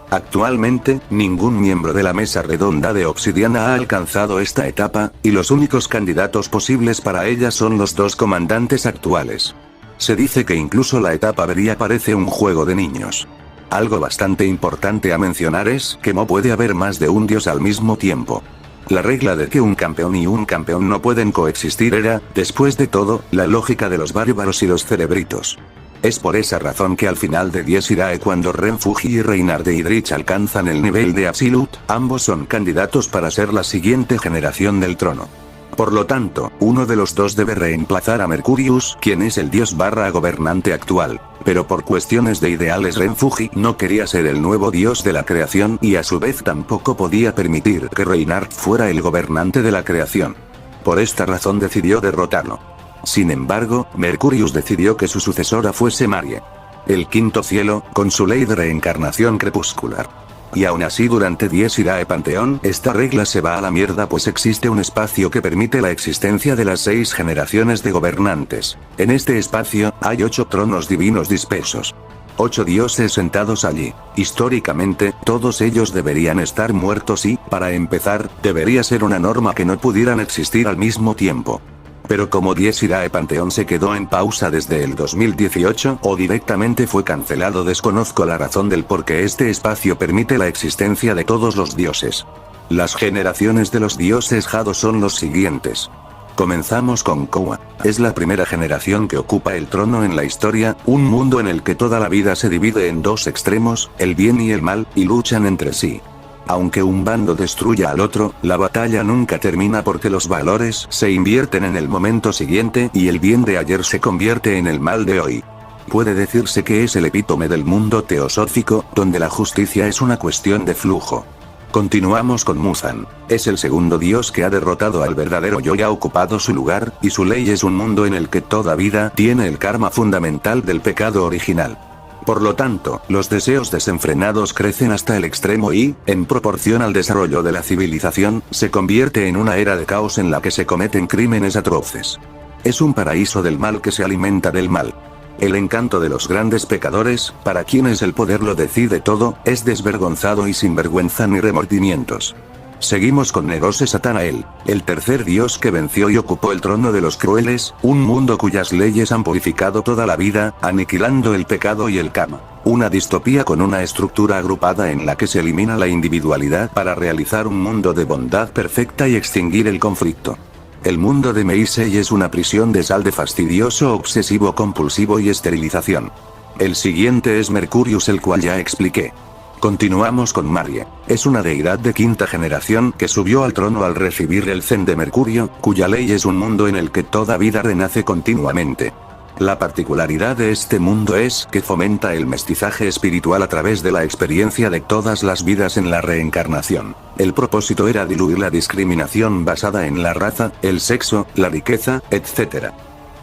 Actualmente, ningún miembro de la mesa redonda de obsidiana ha alcanzado esta etapa, y los únicos candidatos posibles para ella son los dos comandantes actuales. Se dice que incluso la etapa vería parece un juego de niños. Algo bastante importante a mencionar es que no puede haber más de un dios al mismo tiempo. La regla de que un campeón y un campeón no pueden coexistir era, después de todo, la lógica de los bárbaros y los cerebritos. Es por esa razón que al final de Dies Irae cuando Renfuji y Reinar de Idrich alcanzan el nivel de Absolut, ambos son candidatos para ser la siguiente generación del trono. Por lo tanto, uno de los dos debe reemplazar a Mercurius, quien es el dios / gobernante actual. Pero por cuestiones de ideales Renfuji no quería ser el nuevo dios de la creación y a su vez tampoco podía permitir que Reinar fuera el gobernante de la creación. Por esta razón decidió derrotarlo. Sin embargo, Mercurius decidió que su sucesora fuese Marie. El quinto cielo, con su ley de reencarnación crepuscular. Y aún así durante Dies Irae Panteón, esta regla se va a la mierda pues existe un espacio que permite la existencia de las 6 generaciones de gobernantes. En este espacio, hay 8 tronos divinos dispersos. 8 dioses sentados allí. Históricamente, todos ellos deberían estar muertos y, para empezar, debería ser una norma que no pudieran existir al mismo tiempo. Pero como Dies Irae Panteón se quedó en pausa desde el 2018 o directamente fue cancelado, desconozco la razón del por qué este espacio permite la existencia de todos los dioses. Las generaciones de los dioses Jado son los siguientes. Comenzamos con Kowa. Es la primera generación que ocupa el trono en la historia, un mundo en el que toda la vida se divide en dos extremos, el bien y el mal, y luchan entre sí. Aunque un bando destruya al otro, la batalla nunca termina porque los valores se invierten en el momento siguiente y el bien de ayer se convierte en el mal de hoy. Puede decirse que es el epítome del mundo teosófico, donde la justicia es una cuestión de flujo. Continuamos con Muzan. Es el segundo dios que ha derrotado al verdadero yo y ha ocupado su lugar, y su ley es un mundo en el que toda vida tiene el karma fundamental del pecado original. Por lo tanto, los deseos desenfrenados crecen hasta el extremo y, en proporción al desarrollo de la civilización, se convierte en una era de caos en la que se cometen crímenes atroces. Es un paraíso del mal que se alimenta del mal. El encanto de los grandes pecadores, para quienes el poder lo decide todo, es desvergonzado y sin vergüenza ni remordimientos. Seguimos con Negose Satanael, el tercer dios que venció y ocupó el trono de los crueles, un mundo cuyas leyes han purificado toda la vida, aniquilando el pecado y el karma. Una distopía con una estructura agrupada en la que se elimina la individualidad para realizar un mundo de bondad perfecta y extinguir el conflicto. El mundo de Meisei es una prisión de sal de fastidioso obsesivo compulsivo y esterilización. El siguiente es Mercurius, el cual ya expliqué. Continuamos con Marie. Es una deidad de quinta generación que subió al trono al recibir el Zen de Mercurio, cuya ley es un mundo en el que toda vida renace continuamente. La particularidad de este mundo es que fomenta el mestizaje espiritual a través de la experiencia de todas las vidas en la reencarnación. El propósito era diluir la discriminación basada en la raza, el sexo, la riqueza, etc.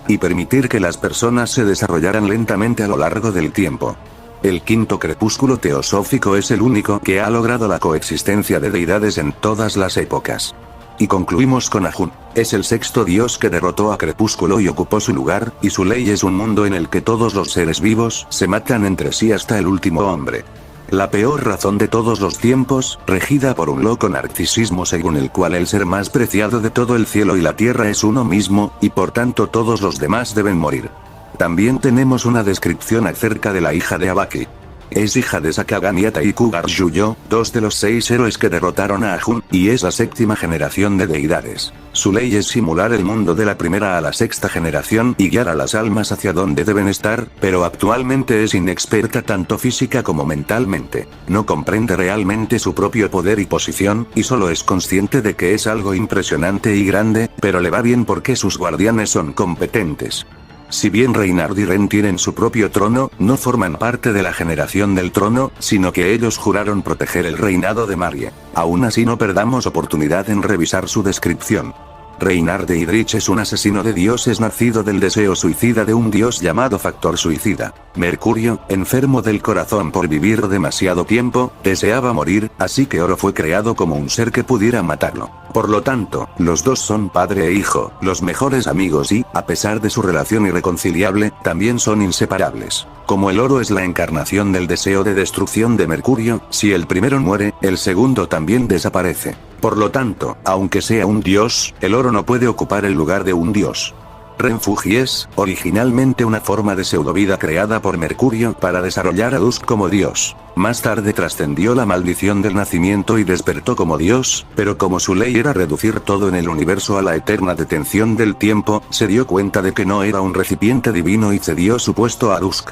Y permitir que las personas se desarrollaran lentamente a lo largo del tiempo. El quinto crepúsculo teosófico es el único que ha logrado la coexistencia de deidades en todas las épocas. Y concluimos con Ahun. Es el sexto dios que derrotó a Crepúsculo y ocupó su lugar, y su ley es un mundo en el que todos los seres vivos se matan entre sí hasta el último hombre. La peor razón de todos los tiempos, regida por un loco narcisismo según el cual el ser más preciado de todo el cielo y la tierra es uno mismo, y por tanto todos los demás deben morir. También tenemos una descripción acerca de la hija de Abaki. Es hija de Sakagamiata y Kugar Yuyo, dos de los 6 héroes que derrotaron a Ahun, y es la séptima generación de deidades. Su ley es simular el mundo de la primera a la sexta generación y guiar a las almas hacia donde deben estar, pero actualmente es inexperta tanto física como mentalmente. No comprende realmente su propio poder y posición, y solo es consciente de que es algo impresionante y grande, pero le va bien porque sus guardianes son competentes. Si bien Reynard y Ren tienen su propio trono, no forman parte de la generación del trono, sino que ellos juraron proteger el reinado de Marie. Aún así no perdamos oportunidad en revisar su descripción. Reinar de Idrich es un asesino de dioses nacido del deseo suicida de un dios llamado Factor Suicida. Mercurio, enfermo del corazón por vivir demasiado tiempo, deseaba morir, así que Oro fue creado como un ser que pudiera matarlo. Por lo tanto, los dos son padre e hijo, los mejores amigos y, a pesar de su relación irreconciliable, también son inseparables. Como el oro es la encarnación del deseo de destrucción de Mercurio, si el primero muere, el segundo también desaparece. Por lo tanto, aunque sea un dios, el oro no puede ocupar el lugar de un dios. Renfugi es, originalmente una forma de pseudovida creada por Mercurio para desarrollar a Dusk como dios. Más tarde trascendió la maldición del nacimiento y despertó como dios, pero como su ley era reducir todo en el universo a la eterna detención del tiempo, se dio cuenta de que no era un recipiente divino y cedió su puesto a Dusk.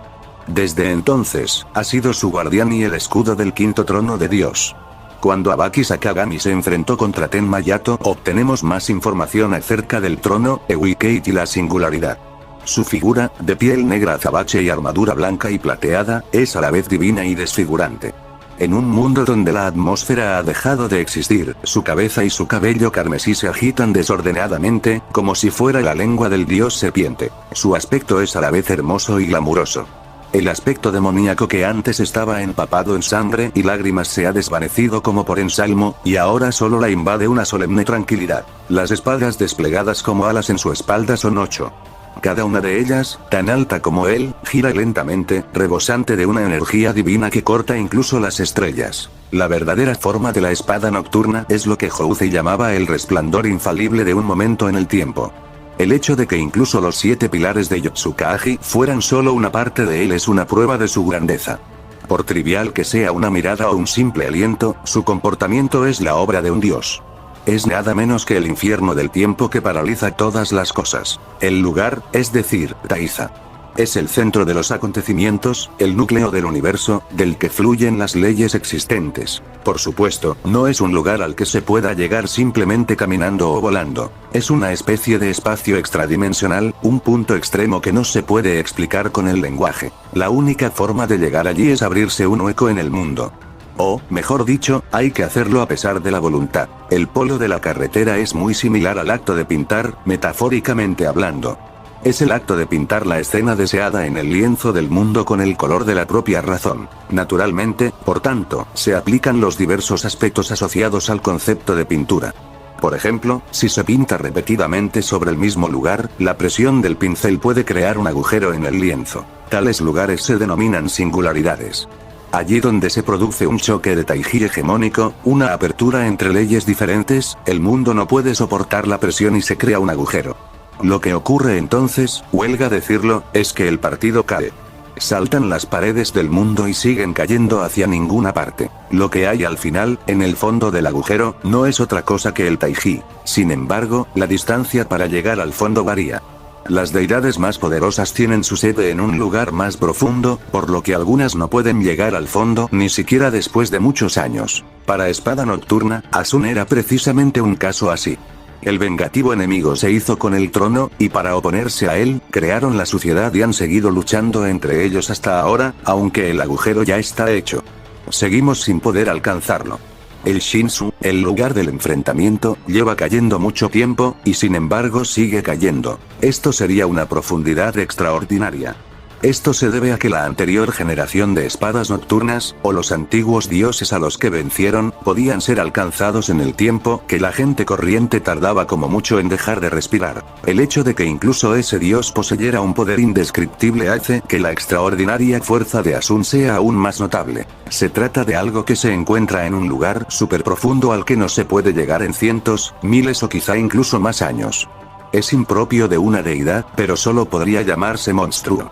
Desde entonces, ha sido su guardián y el escudo del quinto trono de Dios. Cuando Abaki Sakagami se enfrentó contra Tenma Yato, obtenemos más información acerca del trono, Ewikate y la singularidad. Su figura, de piel negra azabache y armadura blanca y plateada, es a la vez divina y desfigurante. En un mundo donde la atmósfera ha dejado de existir, su cabeza y su cabello carmesí se agitan desordenadamente, como si fuera la lengua del dios serpiente. Su aspecto es a la vez hermoso y glamuroso. El aspecto demoníaco que antes estaba empapado en sangre y lágrimas se ha desvanecido como por ensalmo, y ahora solo la invade una solemne tranquilidad. Las espadas desplegadas como alas en su espalda son 8. Cada una de ellas, tan alta como él, gira lentamente, rebosante de una energía divina que corta incluso las estrellas. La verdadera forma de la espada nocturna es lo que Houzei llamaba el resplandor infalible de un momento en el tiempo. El hecho de que incluso los 7 pilares de Yotsukaji fueran solo una parte de él es una prueba de su grandeza. Por trivial que sea una mirada o un simple aliento, su comportamiento es la obra de un dios. Es nada menos que el infierno del tiempo que paraliza todas las cosas. El lugar, es decir, Taiza. Es el centro de los acontecimientos, el núcleo del universo, del que fluyen las leyes existentes. Por supuesto, no es un lugar al que se pueda llegar simplemente caminando o volando. Es una especie de espacio extradimensional, un punto extremo que no se puede explicar con el lenguaje. La única forma de llegar allí es abrirse un hueco en el mundo. O, mejor dicho, hay que hacerlo a pesar de la voluntad. El polo de la carretera es muy similar al acto de pintar, metafóricamente hablando. Es el acto de pintar la escena deseada en el lienzo del mundo con el color de la propia razón. Naturalmente, por tanto, se aplican los diversos aspectos asociados al concepto de pintura. Por ejemplo, si se pinta repetidamente sobre el mismo lugar, la presión del pincel puede crear un agujero en el lienzo. Tales lugares se denominan singularidades. Allí donde se produce un choque de taiji hegemónico, una apertura entre leyes diferentes, el mundo no puede soportar la presión y se crea un agujero. Lo que ocurre entonces, huelga decirlo, es que el partido cae. Saltan las paredes del mundo y siguen cayendo hacia ninguna parte. Lo que hay al final, en el fondo del agujero, no es otra cosa que el taiji. Sin embargo, la distancia para llegar al fondo varía. Las deidades más poderosas tienen su sede en un lugar más profundo, por lo que algunas no pueden llegar al fondo ni siquiera después de muchos años. Para Espada Nocturna, Asun era precisamente un caso así. El vengativo enemigo se hizo con el trono, y para oponerse a él, crearon la suciedad y han seguido luchando entre ellos hasta ahora, aunque el agujero ya está hecho. Seguimos sin poder alcanzarlo. El Shinsu, el lugar del enfrentamiento, lleva cayendo mucho tiempo, y sin embargo sigue cayendo. Esto sería una profundidad extraordinaria. Esto se debe a que la anterior generación de espadas nocturnas, o los antiguos dioses a los que vencieron, podían ser alcanzados en el tiempo que la gente corriente tardaba como mucho en dejar de respirar. El hecho de que incluso ese dios poseyera un poder indescriptible hace que la extraordinaria fuerza de Asun sea aún más notable. Se trata de algo que se encuentra en un lugar súper profundo al que no se puede llegar en cientos, miles o quizá incluso más años. Es impropio de una deidad, pero solo podría llamarse monstruo.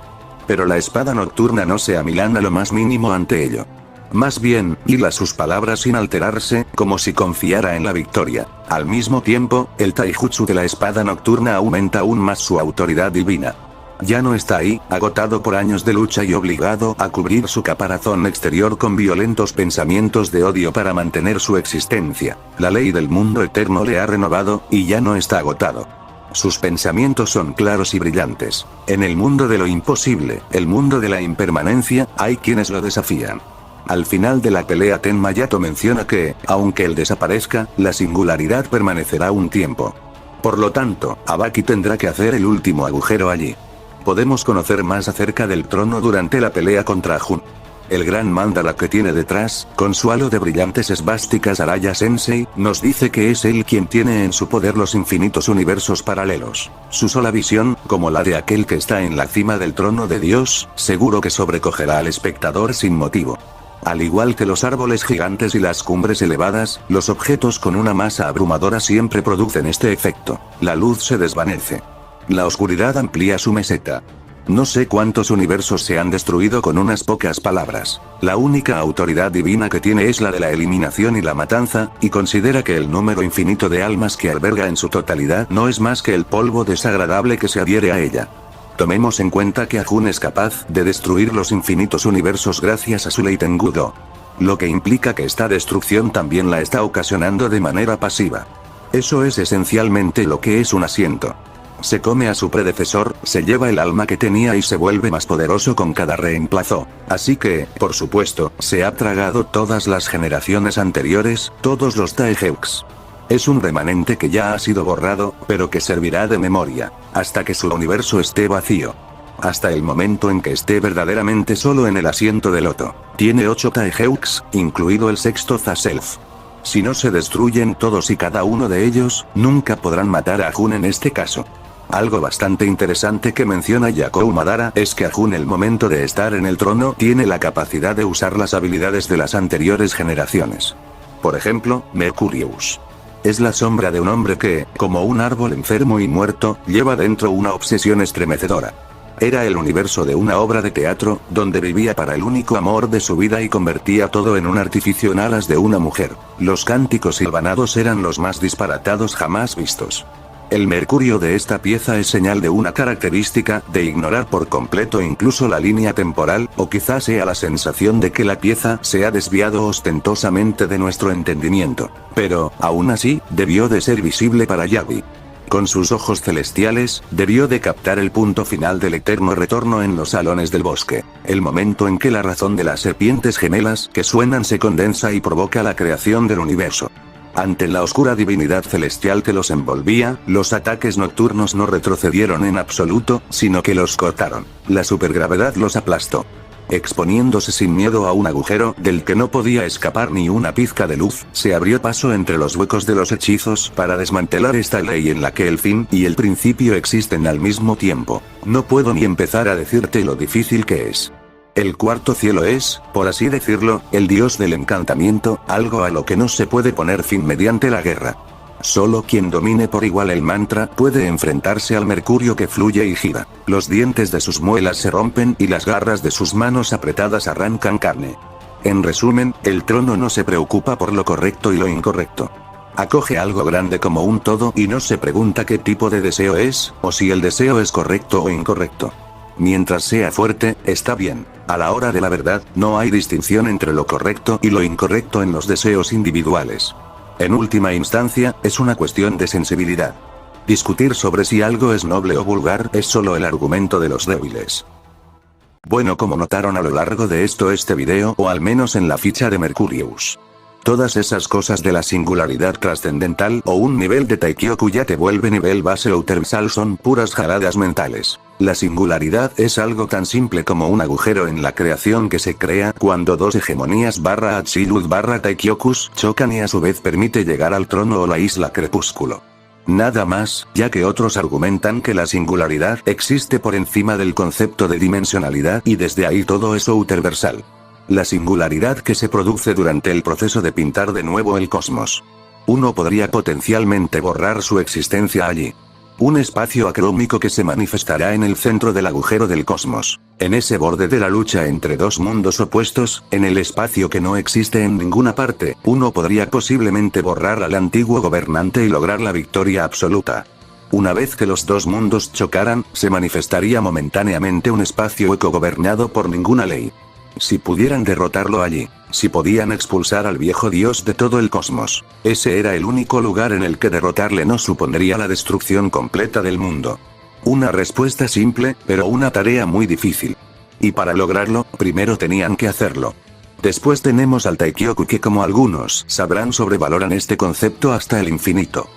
Pero la espada nocturna no se amilana lo más mínimo ante ello. Más bien, hila sus palabras sin alterarse, como si confiara en la victoria. Al mismo tiempo, el taijutsu de la espada nocturna aumenta aún más su autoridad divina. Ya no está ahí, agotado por años de lucha y obligado a cubrir su caparazón exterior con violentos pensamientos de odio para mantener su existencia. La ley del mundo eterno le ha renovado, y ya no está agotado. Sus pensamientos son claros y brillantes. En el mundo de lo imposible, el mundo de la impermanencia, hay quienes lo desafían. Al final de la pelea Tenma Yato menciona que, aunque él desaparezca, la singularidad permanecerá un tiempo. Por lo tanto, Abaki tendrá que hacer el último agujero allí. Podemos conocer más acerca del trono durante la pelea contra Jun. El gran mandala que tiene detrás, con su halo de brillantes esvásticas Araya Sensei, nos dice que es él quien tiene en su poder los infinitos universos paralelos. Su sola visión, como la de aquel que está en la cima del trono de Dios, seguro que sobrecogerá al espectador sin motivo. Al igual que los árboles gigantes y las cumbres elevadas, los objetos con una masa abrumadora siempre producen este efecto. La luz se desvanece. La oscuridad amplía su meseta. No sé cuántos universos se han destruido con unas pocas palabras. La única autoridad divina que tiene es la de la eliminación y la matanza, y considera que el número infinito de almas que alberga en su totalidad no es más que el polvo desagradable que se adhiere a ella. Tomemos en cuenta que Ajun es capaz de destruir los infinitos universos gracias a su Leitengudo. Lo que implica que esta destrucción también la está ocasionando de manera pasiva. Eso es esencialmente lo que es un asiento. Se come a su predecesor, se lleva el alma que tenía y se vuelve más poderoso con cada reemplazo. Así que, por supuesto, se ha tragado todas las generaciones anteriores, todos los Taejeux. Es un remanente que ya ha sido borrado, pero que servirá de memoria, hasta que su universo esté vacío. Hasta el momento en que esté verdaderamente solo en el asiento de Loto. Tiene 8 Taejeux, incluido el sexto Zaself. Si no se destruyen todos y cada uno de ellos, nunca podrán matar a Ajun en este caso. Algo bastante interesante que menciona Yakou Madara es que Ajun el momento de estar en el trono tiene la capacidad de usar las habilidades de las anteriores generaciones. Por ejemplo, Mercurius. Es la sombra de un hombre que, como un árbol enfermo y muerto, lleva dentro una obsesión estremecedora. Era el universo de una obra de teatro, donde vivía para el único amor de su vida y convertía todo en un artificio en alas de una mujer. Los cánticos silvanados eran los más disparatados jamás vistos. El mercurio de esta pieza es señal de una característica, de ignorar por completo incluso la línea temporal, o quizás sea la sensación de que la pieza se ha desviado ostentosamente de nuestro entendimiento. Pero, aún así, debió de ser visible para Yabi. Con sus ojos celestiales, debió de captar el punto final del eterno retorno en los salones del bosque. El momento en que la razón de las serpientes gemelas que suenan se condensa y provoca la creación del universo. Ante la oscura divinidad celestial que los envolvía, los ataques nocturnos no retrocedieron en absoluto, sino que los cortaron. La supergravedad los aplastó. Exponiéndose sin miedo a un agujero del que no podía escapar ni una pizca de luz, se abrió paso entre los huecos de los hechizos para desmantelar esta ley en la que el fin y el principio existen al mismo tiempo. No puedo ni empezar a decirte lo difícil que es. El cuarto cielo es, por así decirlo, el dios del encantamiento, algo a lo que no se puede poner fin mediante la guerra. Solo quien domine por igual el mantra puede enfrentarse al mercurio que fluye y gira. Los dientes de sus muelas se rompen y las garras de sus manos apretadas arrancan carne. En resumen, el trono no se preocupa por lo correcto y lo incorrecto. Acoge algo grande como un todo y no se pregunta qué tipo de deseo es, o si el deseo es correcto o incorrecto. Mientras sea fuerte, está bien. A la hora de la verdad, no hay distinción entre lo correcto y lo incorrecto en los deseos individuales. En última instancia, es una cuestión de sensibilidad. Discutir sobre si algo es noble o vulgar es solo el argumento de los débiles. Bueno, como notaron a lo largo de este video, o al menos en la ficha de Mercurius. Todas esas cosas de la singularidad trascendental o un nivel de Taikyoku ya te vuelve nivel base o universal son puras jaradas mentales. La singularidad es algo tan simple como un agujero en la creación que se crea cuando dos hegemonías Absolute Taikyokus chocan y a su vez permite llegar al trono o la isla crepúsculo. Nada más, ya que otros argumentan que la singularidad existe por encima del concepto de dimensionalidad y desde ahí todo es universal. La singularidad que se produce durante el proceso de pintar de nuevo el cosmos. Uno podría potencialmente borrar su existencia allí. Un espacio acrómico que se manifestará en el centro del agujero del cosmos. En ese borde de la lucha entre dos mundos opuestos, en el espacio que no existe en ninguna parte, uno podría posiblemente borrar al antiguo gobernante y lograr la victoria absoluta. Una vez que los dos mundos chocaran, se manifestaría momentáneamente un espacio hueco gobernado por ninguna ley. Si pudieran derrotarlo allí, si podían expulsar al viejo dios de todo el cosmos, ese era el único lugar en el que derrotarle no supondría la destrucción completa del mundo. Una respuesta simple, pero una tarea muy difícil. Y para lograrlo, primero tenían que hacerlo. Después tenemos al Taikyoku que como algunos sabrán sobrevaloran este concepto hasta el infinito.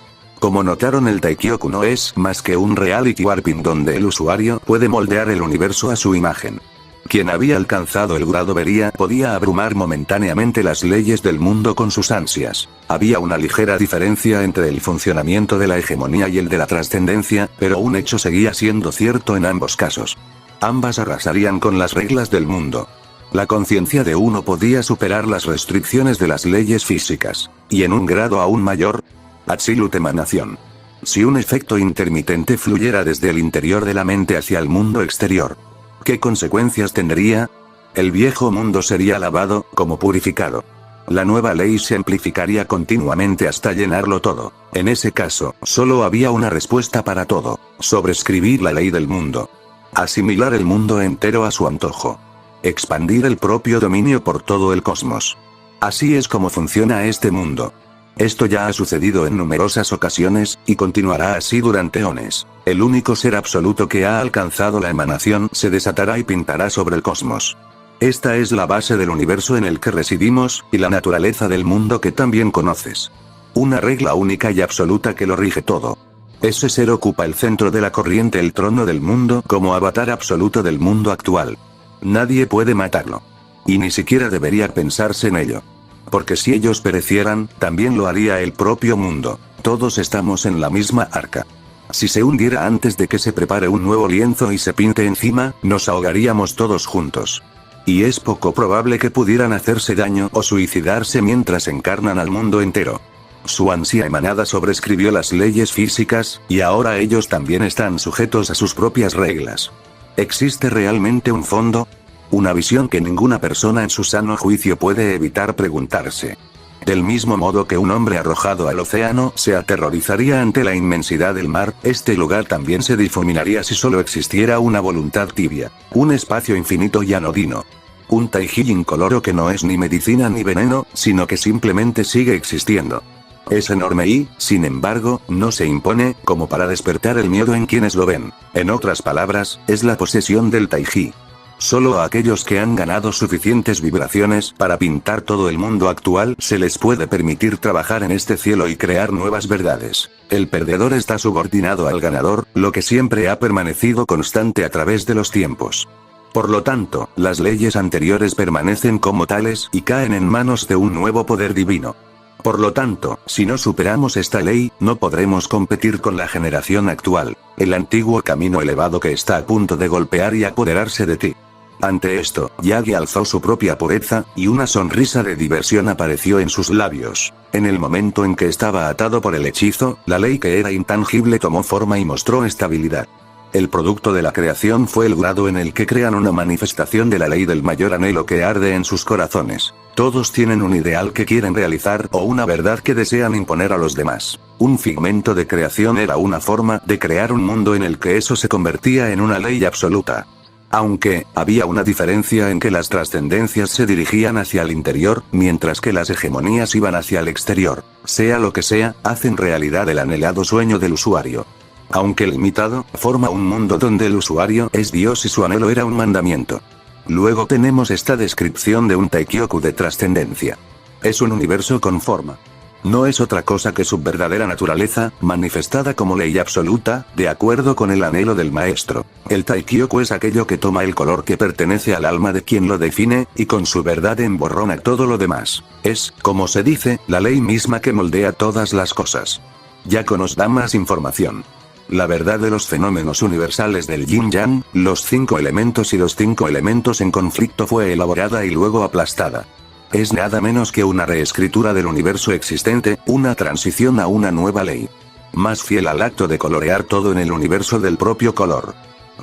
Como notaron, el Taikyoku no es más que un reality warping donde el usuario puede moldear el universo a su imagen. Quien había alcanzado el grado podía abrumar momentáneamente las leyes del mundo con sus ansias. Había una ligera diferencia entre el funcionamiento de la hegemonía y el de la trascendencia, pero un hecho seguía siendo cierto en ambos casos. Ambas arrasarían con las reglas del mundo. La conciencia de uno podía superar las restricciones de las leyes físicas, y en un grado aún mayor, Absolute emanación. Si un efecto intermitente fluyera desde el interior de la mente hacia el mundo exterior, ¿qué consecuencias tendría? El viejo mundo sería lavado, como purificado. La nueva ley se amplificaría continuamente hasta llenarlo todo. En ese caso, solo había una respuesta para todo: sobreescribir la ley del mundo. Asimilar el mundo entero a su antojo. Expandir el propio dominio por todo el cosmos. Así es como funciona este mundo. Esto ya ha sucedido en numerosas ocasiones, y continuará así durante eones. El único ser absoluto que ha alcanzado la emanación se desatará y pintará sobre el cosmos. Esta es la base del universo en el que residimos, y la naturaleza del mundo que también conoces. Una regla única y absoluta que lo rige todo. Ese ser ocupa el centro de la corriente, el trono del mundo, como avatar absoluto del mundo actual. Nadie puede matarlo. Y ni siquiera debería pensarse en ello. Porque si ellos perecieran, también lo haría el propio mundo. Todos estamos en la misma arca. Si se hundiera antes de que se prepare un nuevo lienzo y se pinte encima, nos ahogaríamos todos juntos. Y es poco probable que pudieran hacerse daño o suicidarse mientras encarnan al mundo entero. Su ansia emanada sobreescribió las leyes físicas, y ahora ellos también están sujetos a sus propias reglas. ¿Existe realmente un fondo? Una visión que ninguna persona en su sano juicio puede evitar preguntarse. Del mismo modo que un hombre arrojado al océano se aterrorizaría ante la inmensidad del mar, este lugar también se difuminaría si solo existiera una voluntad tibia. Un espacio infinito y anodino. Un taiji incoloro que no es ni medicina ni veneno, sino que simplemente sigue existiendo. Es enorme y, sin embargo, no se impone, como para despertar el miedo en quienes lo ven. En otras palabras, es la posesión del taiji. Solo a aquellos que han ganado suficientes vibraciones para pintar todo el mundo actual se les puede permitir trabajar en este cielo y crear nuevas verdades. El perdedor está subordinado al ganador, lo que siempre ha permanecido constante a través de los tiempos. Por lo tanto, las leyes anteriores permanecen como tales y caen en manos de un nuevo poder divino. Por lo tanto, si no superamos esta ley, no podremos competir con la generación actual, el antiguo camino elevado que está a punto de golpear y apoderarse de ti. Ante esto, Yagi alzó su propia pureza, y una sonrisa de diversión apareció en sus labios. En el momento en que estaba atado por el hechizo, la ley que era intangible tomó forma y mostró estabilidad. El producto de la creación fue el grado en el que crean una manifestación de la ley del mayor anhelo que arde en sus corazones. Todos tienen un ideal que quieren realizar o una verdad que desean imponer a los demás. Un figmento de creación era una forma de crear un mundo en el que eso se convertía en una ley absoluta. Aunque, había una diferencia en que las trascendencias se dirigían hacia el interior, mientras que las hegemonías iban hacia el exterior. Sea lo que sea, hacen realidad el anhelado sueño del usuario. Aunque limitado, forma un mundo donde el usuario es Dios y su anhelo era un mandamiento. Luego tenemos esta descripción de un Taikyoku de trascendencia. Es un universo con forma. No es otra cosa que su verdadera naturaleza, manifestada como ley absoluta, de acuerdo con el anhelo del maestro. El Taikyoku es aquello que toma el color que pertenece al alma de quien lo define, y con su verdad emborrona todo lo demás. Es, como se dice, la ley misma que moldea todas las cosas. Yaco nos da más información. La verdad de los fenómenos universales del yin-yang, los 5 elementos y los 5 elementos en conflicto fue elaborada y luego aplastada. Es nada menos que una reescritura del universo existente, una transición a una nueva ley. Más fiel al acto de colorear todo en el universo del propio color.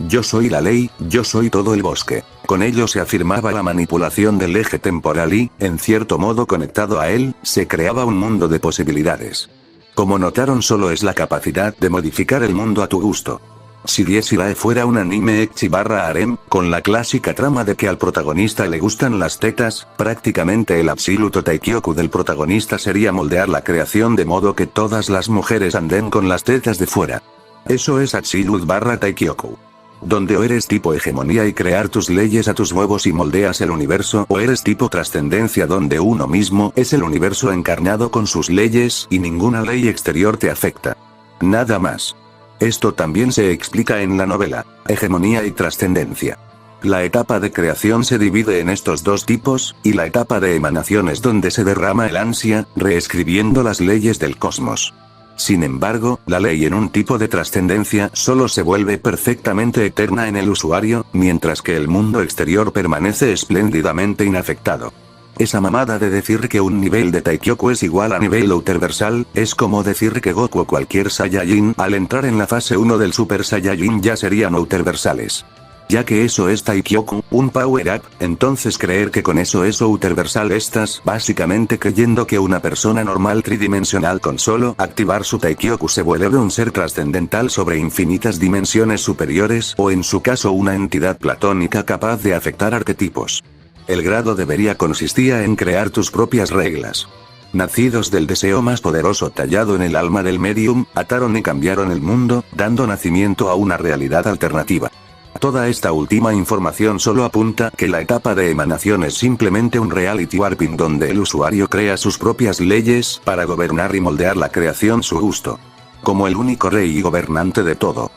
Yo soy la ley, yo soy todo el bosque. Con ello se afirmaba la manipulación del eje temporal y, en cierto modo conectado a él, se creaba un mundo de posibilidades. Como notaron, solo es la capacidad de modificar el mundo a tu gusto. Si Diesirae fuera un anime ecchi/harem, con la clásica trama de que al protagonista le gustan las tetas, prácticamente el absoluto Taikyoku del protagonista sería moldear la creación de modo que todas las mujeres anden con las tetas de fuera. Eso es Absolute/Taikyoku. Donde o eres tipo hegemonía y crear tus leyes a tus huevos y moldeas el universo, o eres tipo trascendencia donde uno mismo es el universo encarnado con sus leyes y ninguna ley exterior te afecta. Nada más. Esto también se explica en la novela, Hegemonía y Trascendencia. La etapa de creación se divide en estos dos tipos, y la etapa de emanación es donde se derrama el ansia, reescribiendo las leyes del cosmos. Sin embargo, la ley en un tipo de trascendencia solo se vuelve perfectamente eterna en el usuario, mientras que el mundo exterior permanece espléndidamente inafectado. Esa mamada de decir que un nivel de Taikyoku es igual a nivel universal, es como decir que Goku o cualquier Saiyajin al entrar en la fase 1 del Super Saiyajin ya serían universales. Ya que eso es Taikyoku, un power-up, entonces creer que con eso es universal estás básicamente creyendo que una persona normal tridimensional con solo activar su Taikyoku se vuelve un ser trascendental sobre infinitas dimensiones superiores o en su caso una entidad platónica capaz de afectar arquetipos. El grado debería consistía en crear tus propias reglas. Nacidos del deseo más poderoso tallado en el alma del medium, ataron y cambiaron el mundo, dando nacimiento a una realidad alternativa. Toda esta última información solo apunta que la etapa de emanación es simplemente un reality warping donde el usuario crea sus propias leyes para gobernar y moldear la creación su gusto. Como el único rey y gobernante de todo.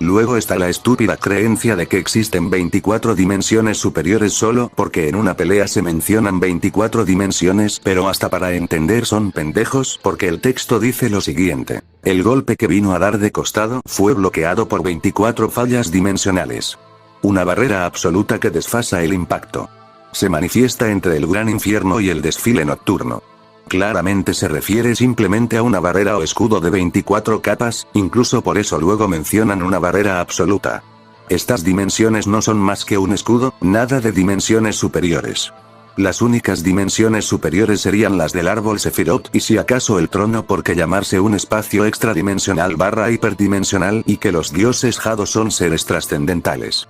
Luego está la estúpida creencia de que existen 24 dimensiones superiores solo porque en una pelea se mencionan 24 dimensiones, pero hasta para entender son pendejos porque el texto dice lo siguiente. El golpe que vino a dar de costado fue bloqueado por 24 fallas dimensionales. Una barrera absoluta que desfasa el impacto. Se manifiesta entre el gran infierno y el desfile nocturno. Claramente se refiere simplemente a una barrera o escudo de 24 capas, incluso por eso luego mencionan una barrera absoluta. Estas dimensiones no son más que un escudo, nada de dimensiones superiores. Las únicas dimensiones superiores serían las del árbol Sephiroth y si acaso el trono porque llamarse un espacio extradimensional / hiperdimensional y que los dioses Jado son seres trascendentales.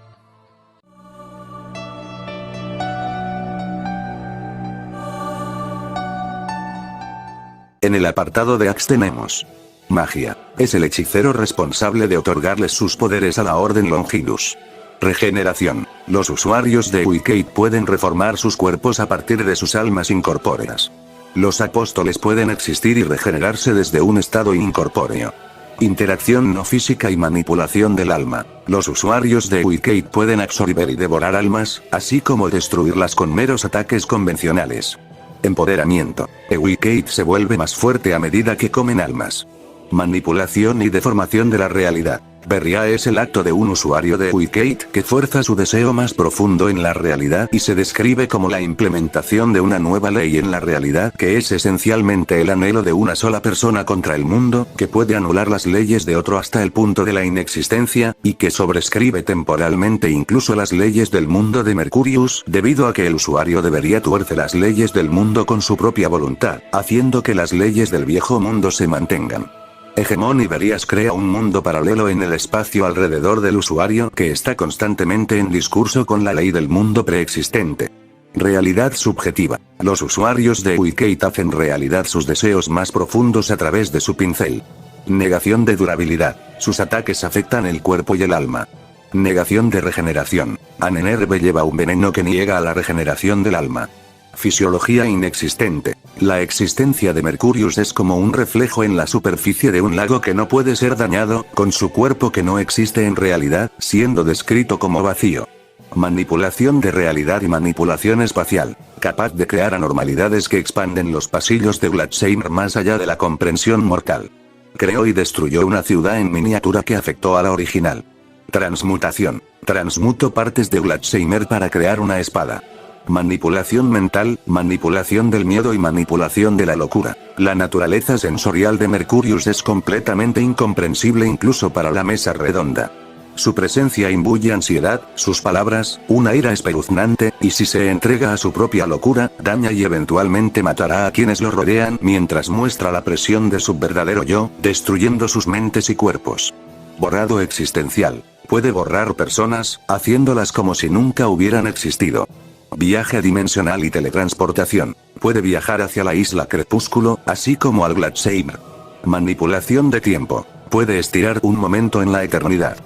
En el apartado de Axe tenemos magia. Es el hechicero responsable de otorgarles sus poderes a la Orden Longidus. Regeneración. Los usuarios de Wicate pueden reformar sus cuerpos a partir de sus almas incorpóreas. Los apóstoles pueden existir y regenerarse desde un estado incorpóreo. Interacción no física y manipulación del alma. Los usuarios de Wicate pueden absorber y devorar almas, así como destruirlas con meros ataques convencionales. Empoderamiento. Wicate se vuelve más fuerte a medida que comen almas. Manipulación y deformación de la realidad. Berria es el acto de un usuario de Wicate que fuerza su deseo más profundo en la realidad y se describe como la implementación de una nueva ley en la realidad que es esencialmente el anhelo de una sola persona contra el mundo, que puede anular las leyes de otro hasta el punto de la inexistencia, y que sobrescribe temporalmente incluso las leyes del mundo de Mercurius, debido a que el usuario debería tuerce las leyes del mundo con su propia voluntad, haciendo que las leyes del viejo mundo se mantengan. Hegemón Iberias crea un mundo paralelo en el espacio alrededor del usuario que está constantemente en discurso con la ley del mundo preexistente. Realidad subjetiva. Los usuarios de Wicate hacen realidad sus deseos más profundos a través de su pincel. Negación de durabilidad. Sus ataques afectan el cuerpo y el alma. Negación de regeneración. Anenerve lleva un veneno que niega a la regeneración del alma. Fisiología inexistente. La existencia de Mercurius es como un reflejo en la superficie de un lago que no puede ser dañado, con su cuerpo que no existe en realidad, siendo descrito como vacío. Manipulación de realidad y manipulación espacial. Capaz de crear anormalidades que expanden los pasillos de Gladsheimer más allá de la comprensión mortal. Creó y destruyó una ciudad en miniatura que afectó a la original. Transmutación. Transmuto partes de Gladsheimer para crear una espada. Manipulación mental, manipulación del miedo y manipulación de la locura. La naturaleza sensorial de Mercurius es completamente incomprensible incluso para la mesa redonda. Su presencia imbuye ansiedad, sus palabras, una ira espeluznante, y si se entrega a su propia locura, daña y eventualmente matará a quienes lo rodean mientras muestra la presión de su verdadero yo, destruyendo sus mentes y cuerpos. Borrado existencial. Puede borrar personas, haciéndolas como si nunca hubieran existido. Viaje dimensional y teletransportación. Puede viajar hacia la isla Crepúsculo, así como al Gladsheimer. Manipulación de tiempo. Puede estirar un momento en la eternidad.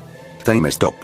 Time Stop.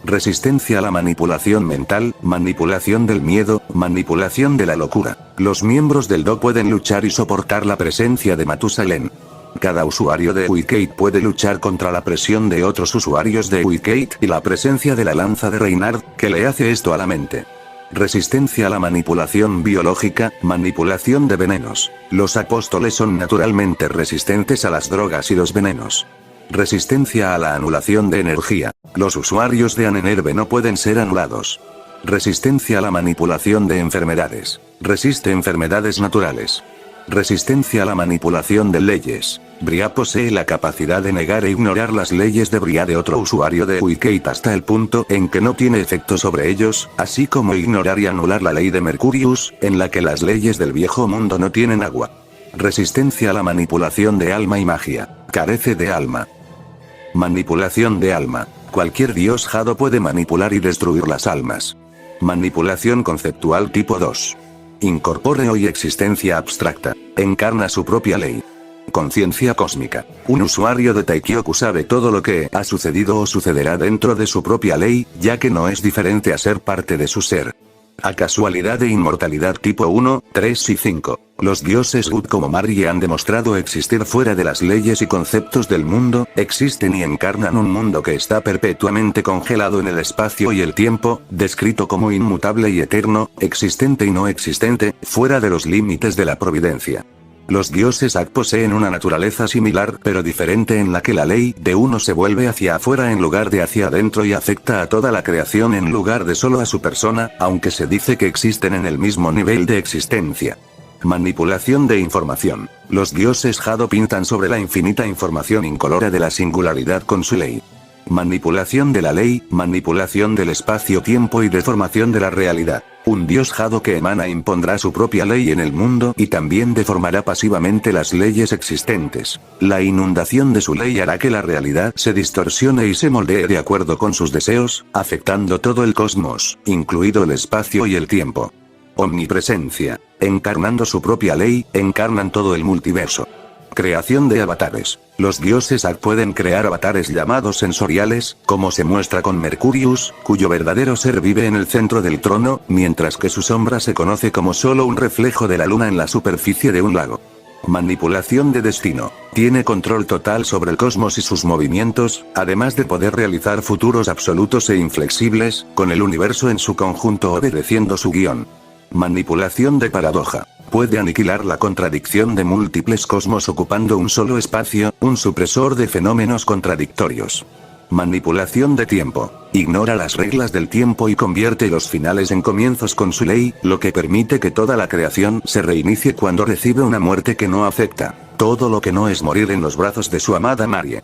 Resistencia a la manipulación mental, manipulación del miedo, manipulación de la locura. Los miembros del Do pueden luchar y soportar la presencia de Matusalén. Cada usuario de Wikate puede luchar contra la presión de otros usuarios de Wikate y la presencia de la lanza de Reynard, que le hace esto a la mente. Resistencia a la manipulación biológica, manipulación de venenos. Los apóstoles son naturalmente resistentes a las drogas y los venenos. Resistencia a la anulación de energía. Los usuarios de Anenerve no pueden ser anulados. Resistencia a la manipulación de enfermedades. Resiste enfermedades naturales. Resistencia a la manipulación de leyes. Bria posee la capacidad de negar e ignorar las leyes de Bria de otro usuario de Wikate hasta el punto en que no tiene efecto sobre ellos, así como ignorar y anular la ley de Mercurius, en la que las leyes del viejo mundo no tienen agua. Resistencia a la manipulación de alma y magia. Carece de alma. Manipulación de alma. Cualquier dios Jado puede manipular y destruir las almas. Manipulación conceptual tipo 2. Incorpóreo y existencia abstracta. Encarna su propia ley. Conciencia cósmica. Un usuario de Taikyoku sabe todo lo que ha sucedido o sucederá dentro de su propia ley, ya que no es diferente a ser parte de su ser. A casualidad de inmortalidad tipo 1, 3 y 5. Los dioses Gut como Margie han demostrado existir fuera de las leyes y conceptos del mundo, existen y encarnan un mundo que está perpetuamente congelado en el espacio y el tiempo, descrito como inmutable y eterno, existente y no existente, fuera de los límites de la providencia. Los dioses Ak poseen una naturaleza similar pero diferente en la que la ley de uno se vuelve hacia afuera en lugar de hacia adentro y afecta a toda la creación en lugar de solo a su persona, aunque se dice que existen en el mismo nivel de existencia. Manipulación de información. Los dioses Jado pintan sobre la infinita información incolora de la singularidad con su ley. Manipulación de la ley, manipulación del espacio-tiempo y deformación de la realidad. Un dios Jado que emana impondrá su propia ley en el mundo y también deformará pasivamente las leyes existentes. La inundación de su ley hará que la realidad se distorsione y se moldee de acuerdo con sus deseos, afectando todo el cosmos, incluido el espacio y el tiempo. Omnipresencia. Encarnando su propia ley, encarnan todo el multiverso. Creación de avatares. Los dioses Ak pueden crear avatares llamados sensoriales, como se muestra con Mercurius, cuyo verdadero ser vive en el centro del trono, mientras que su sombra se conoce como solo un reflejo de la luna en la superficie de un lago. Manipulación de destino. Tiene control total sobre el cosmos y sus movimientos, además de poder realizar futuros absolutos e inflexibles, con el universo en su conjunto obedeciendo su guión. Manipulación de paradoja. Puede aniquilar la contradicción de múltiples cosmos ocupando un solo espacio, un supresor de fenómenos contradictorios. Manipulación de tiempo. Ignora las reglas del tiempo y convierte los finales en comienzos con su ley, lo que permite que toda la creación se reinicie cuando recibe una muerte que no afecta todo lo que no es morir en los brazos de su amada Margie.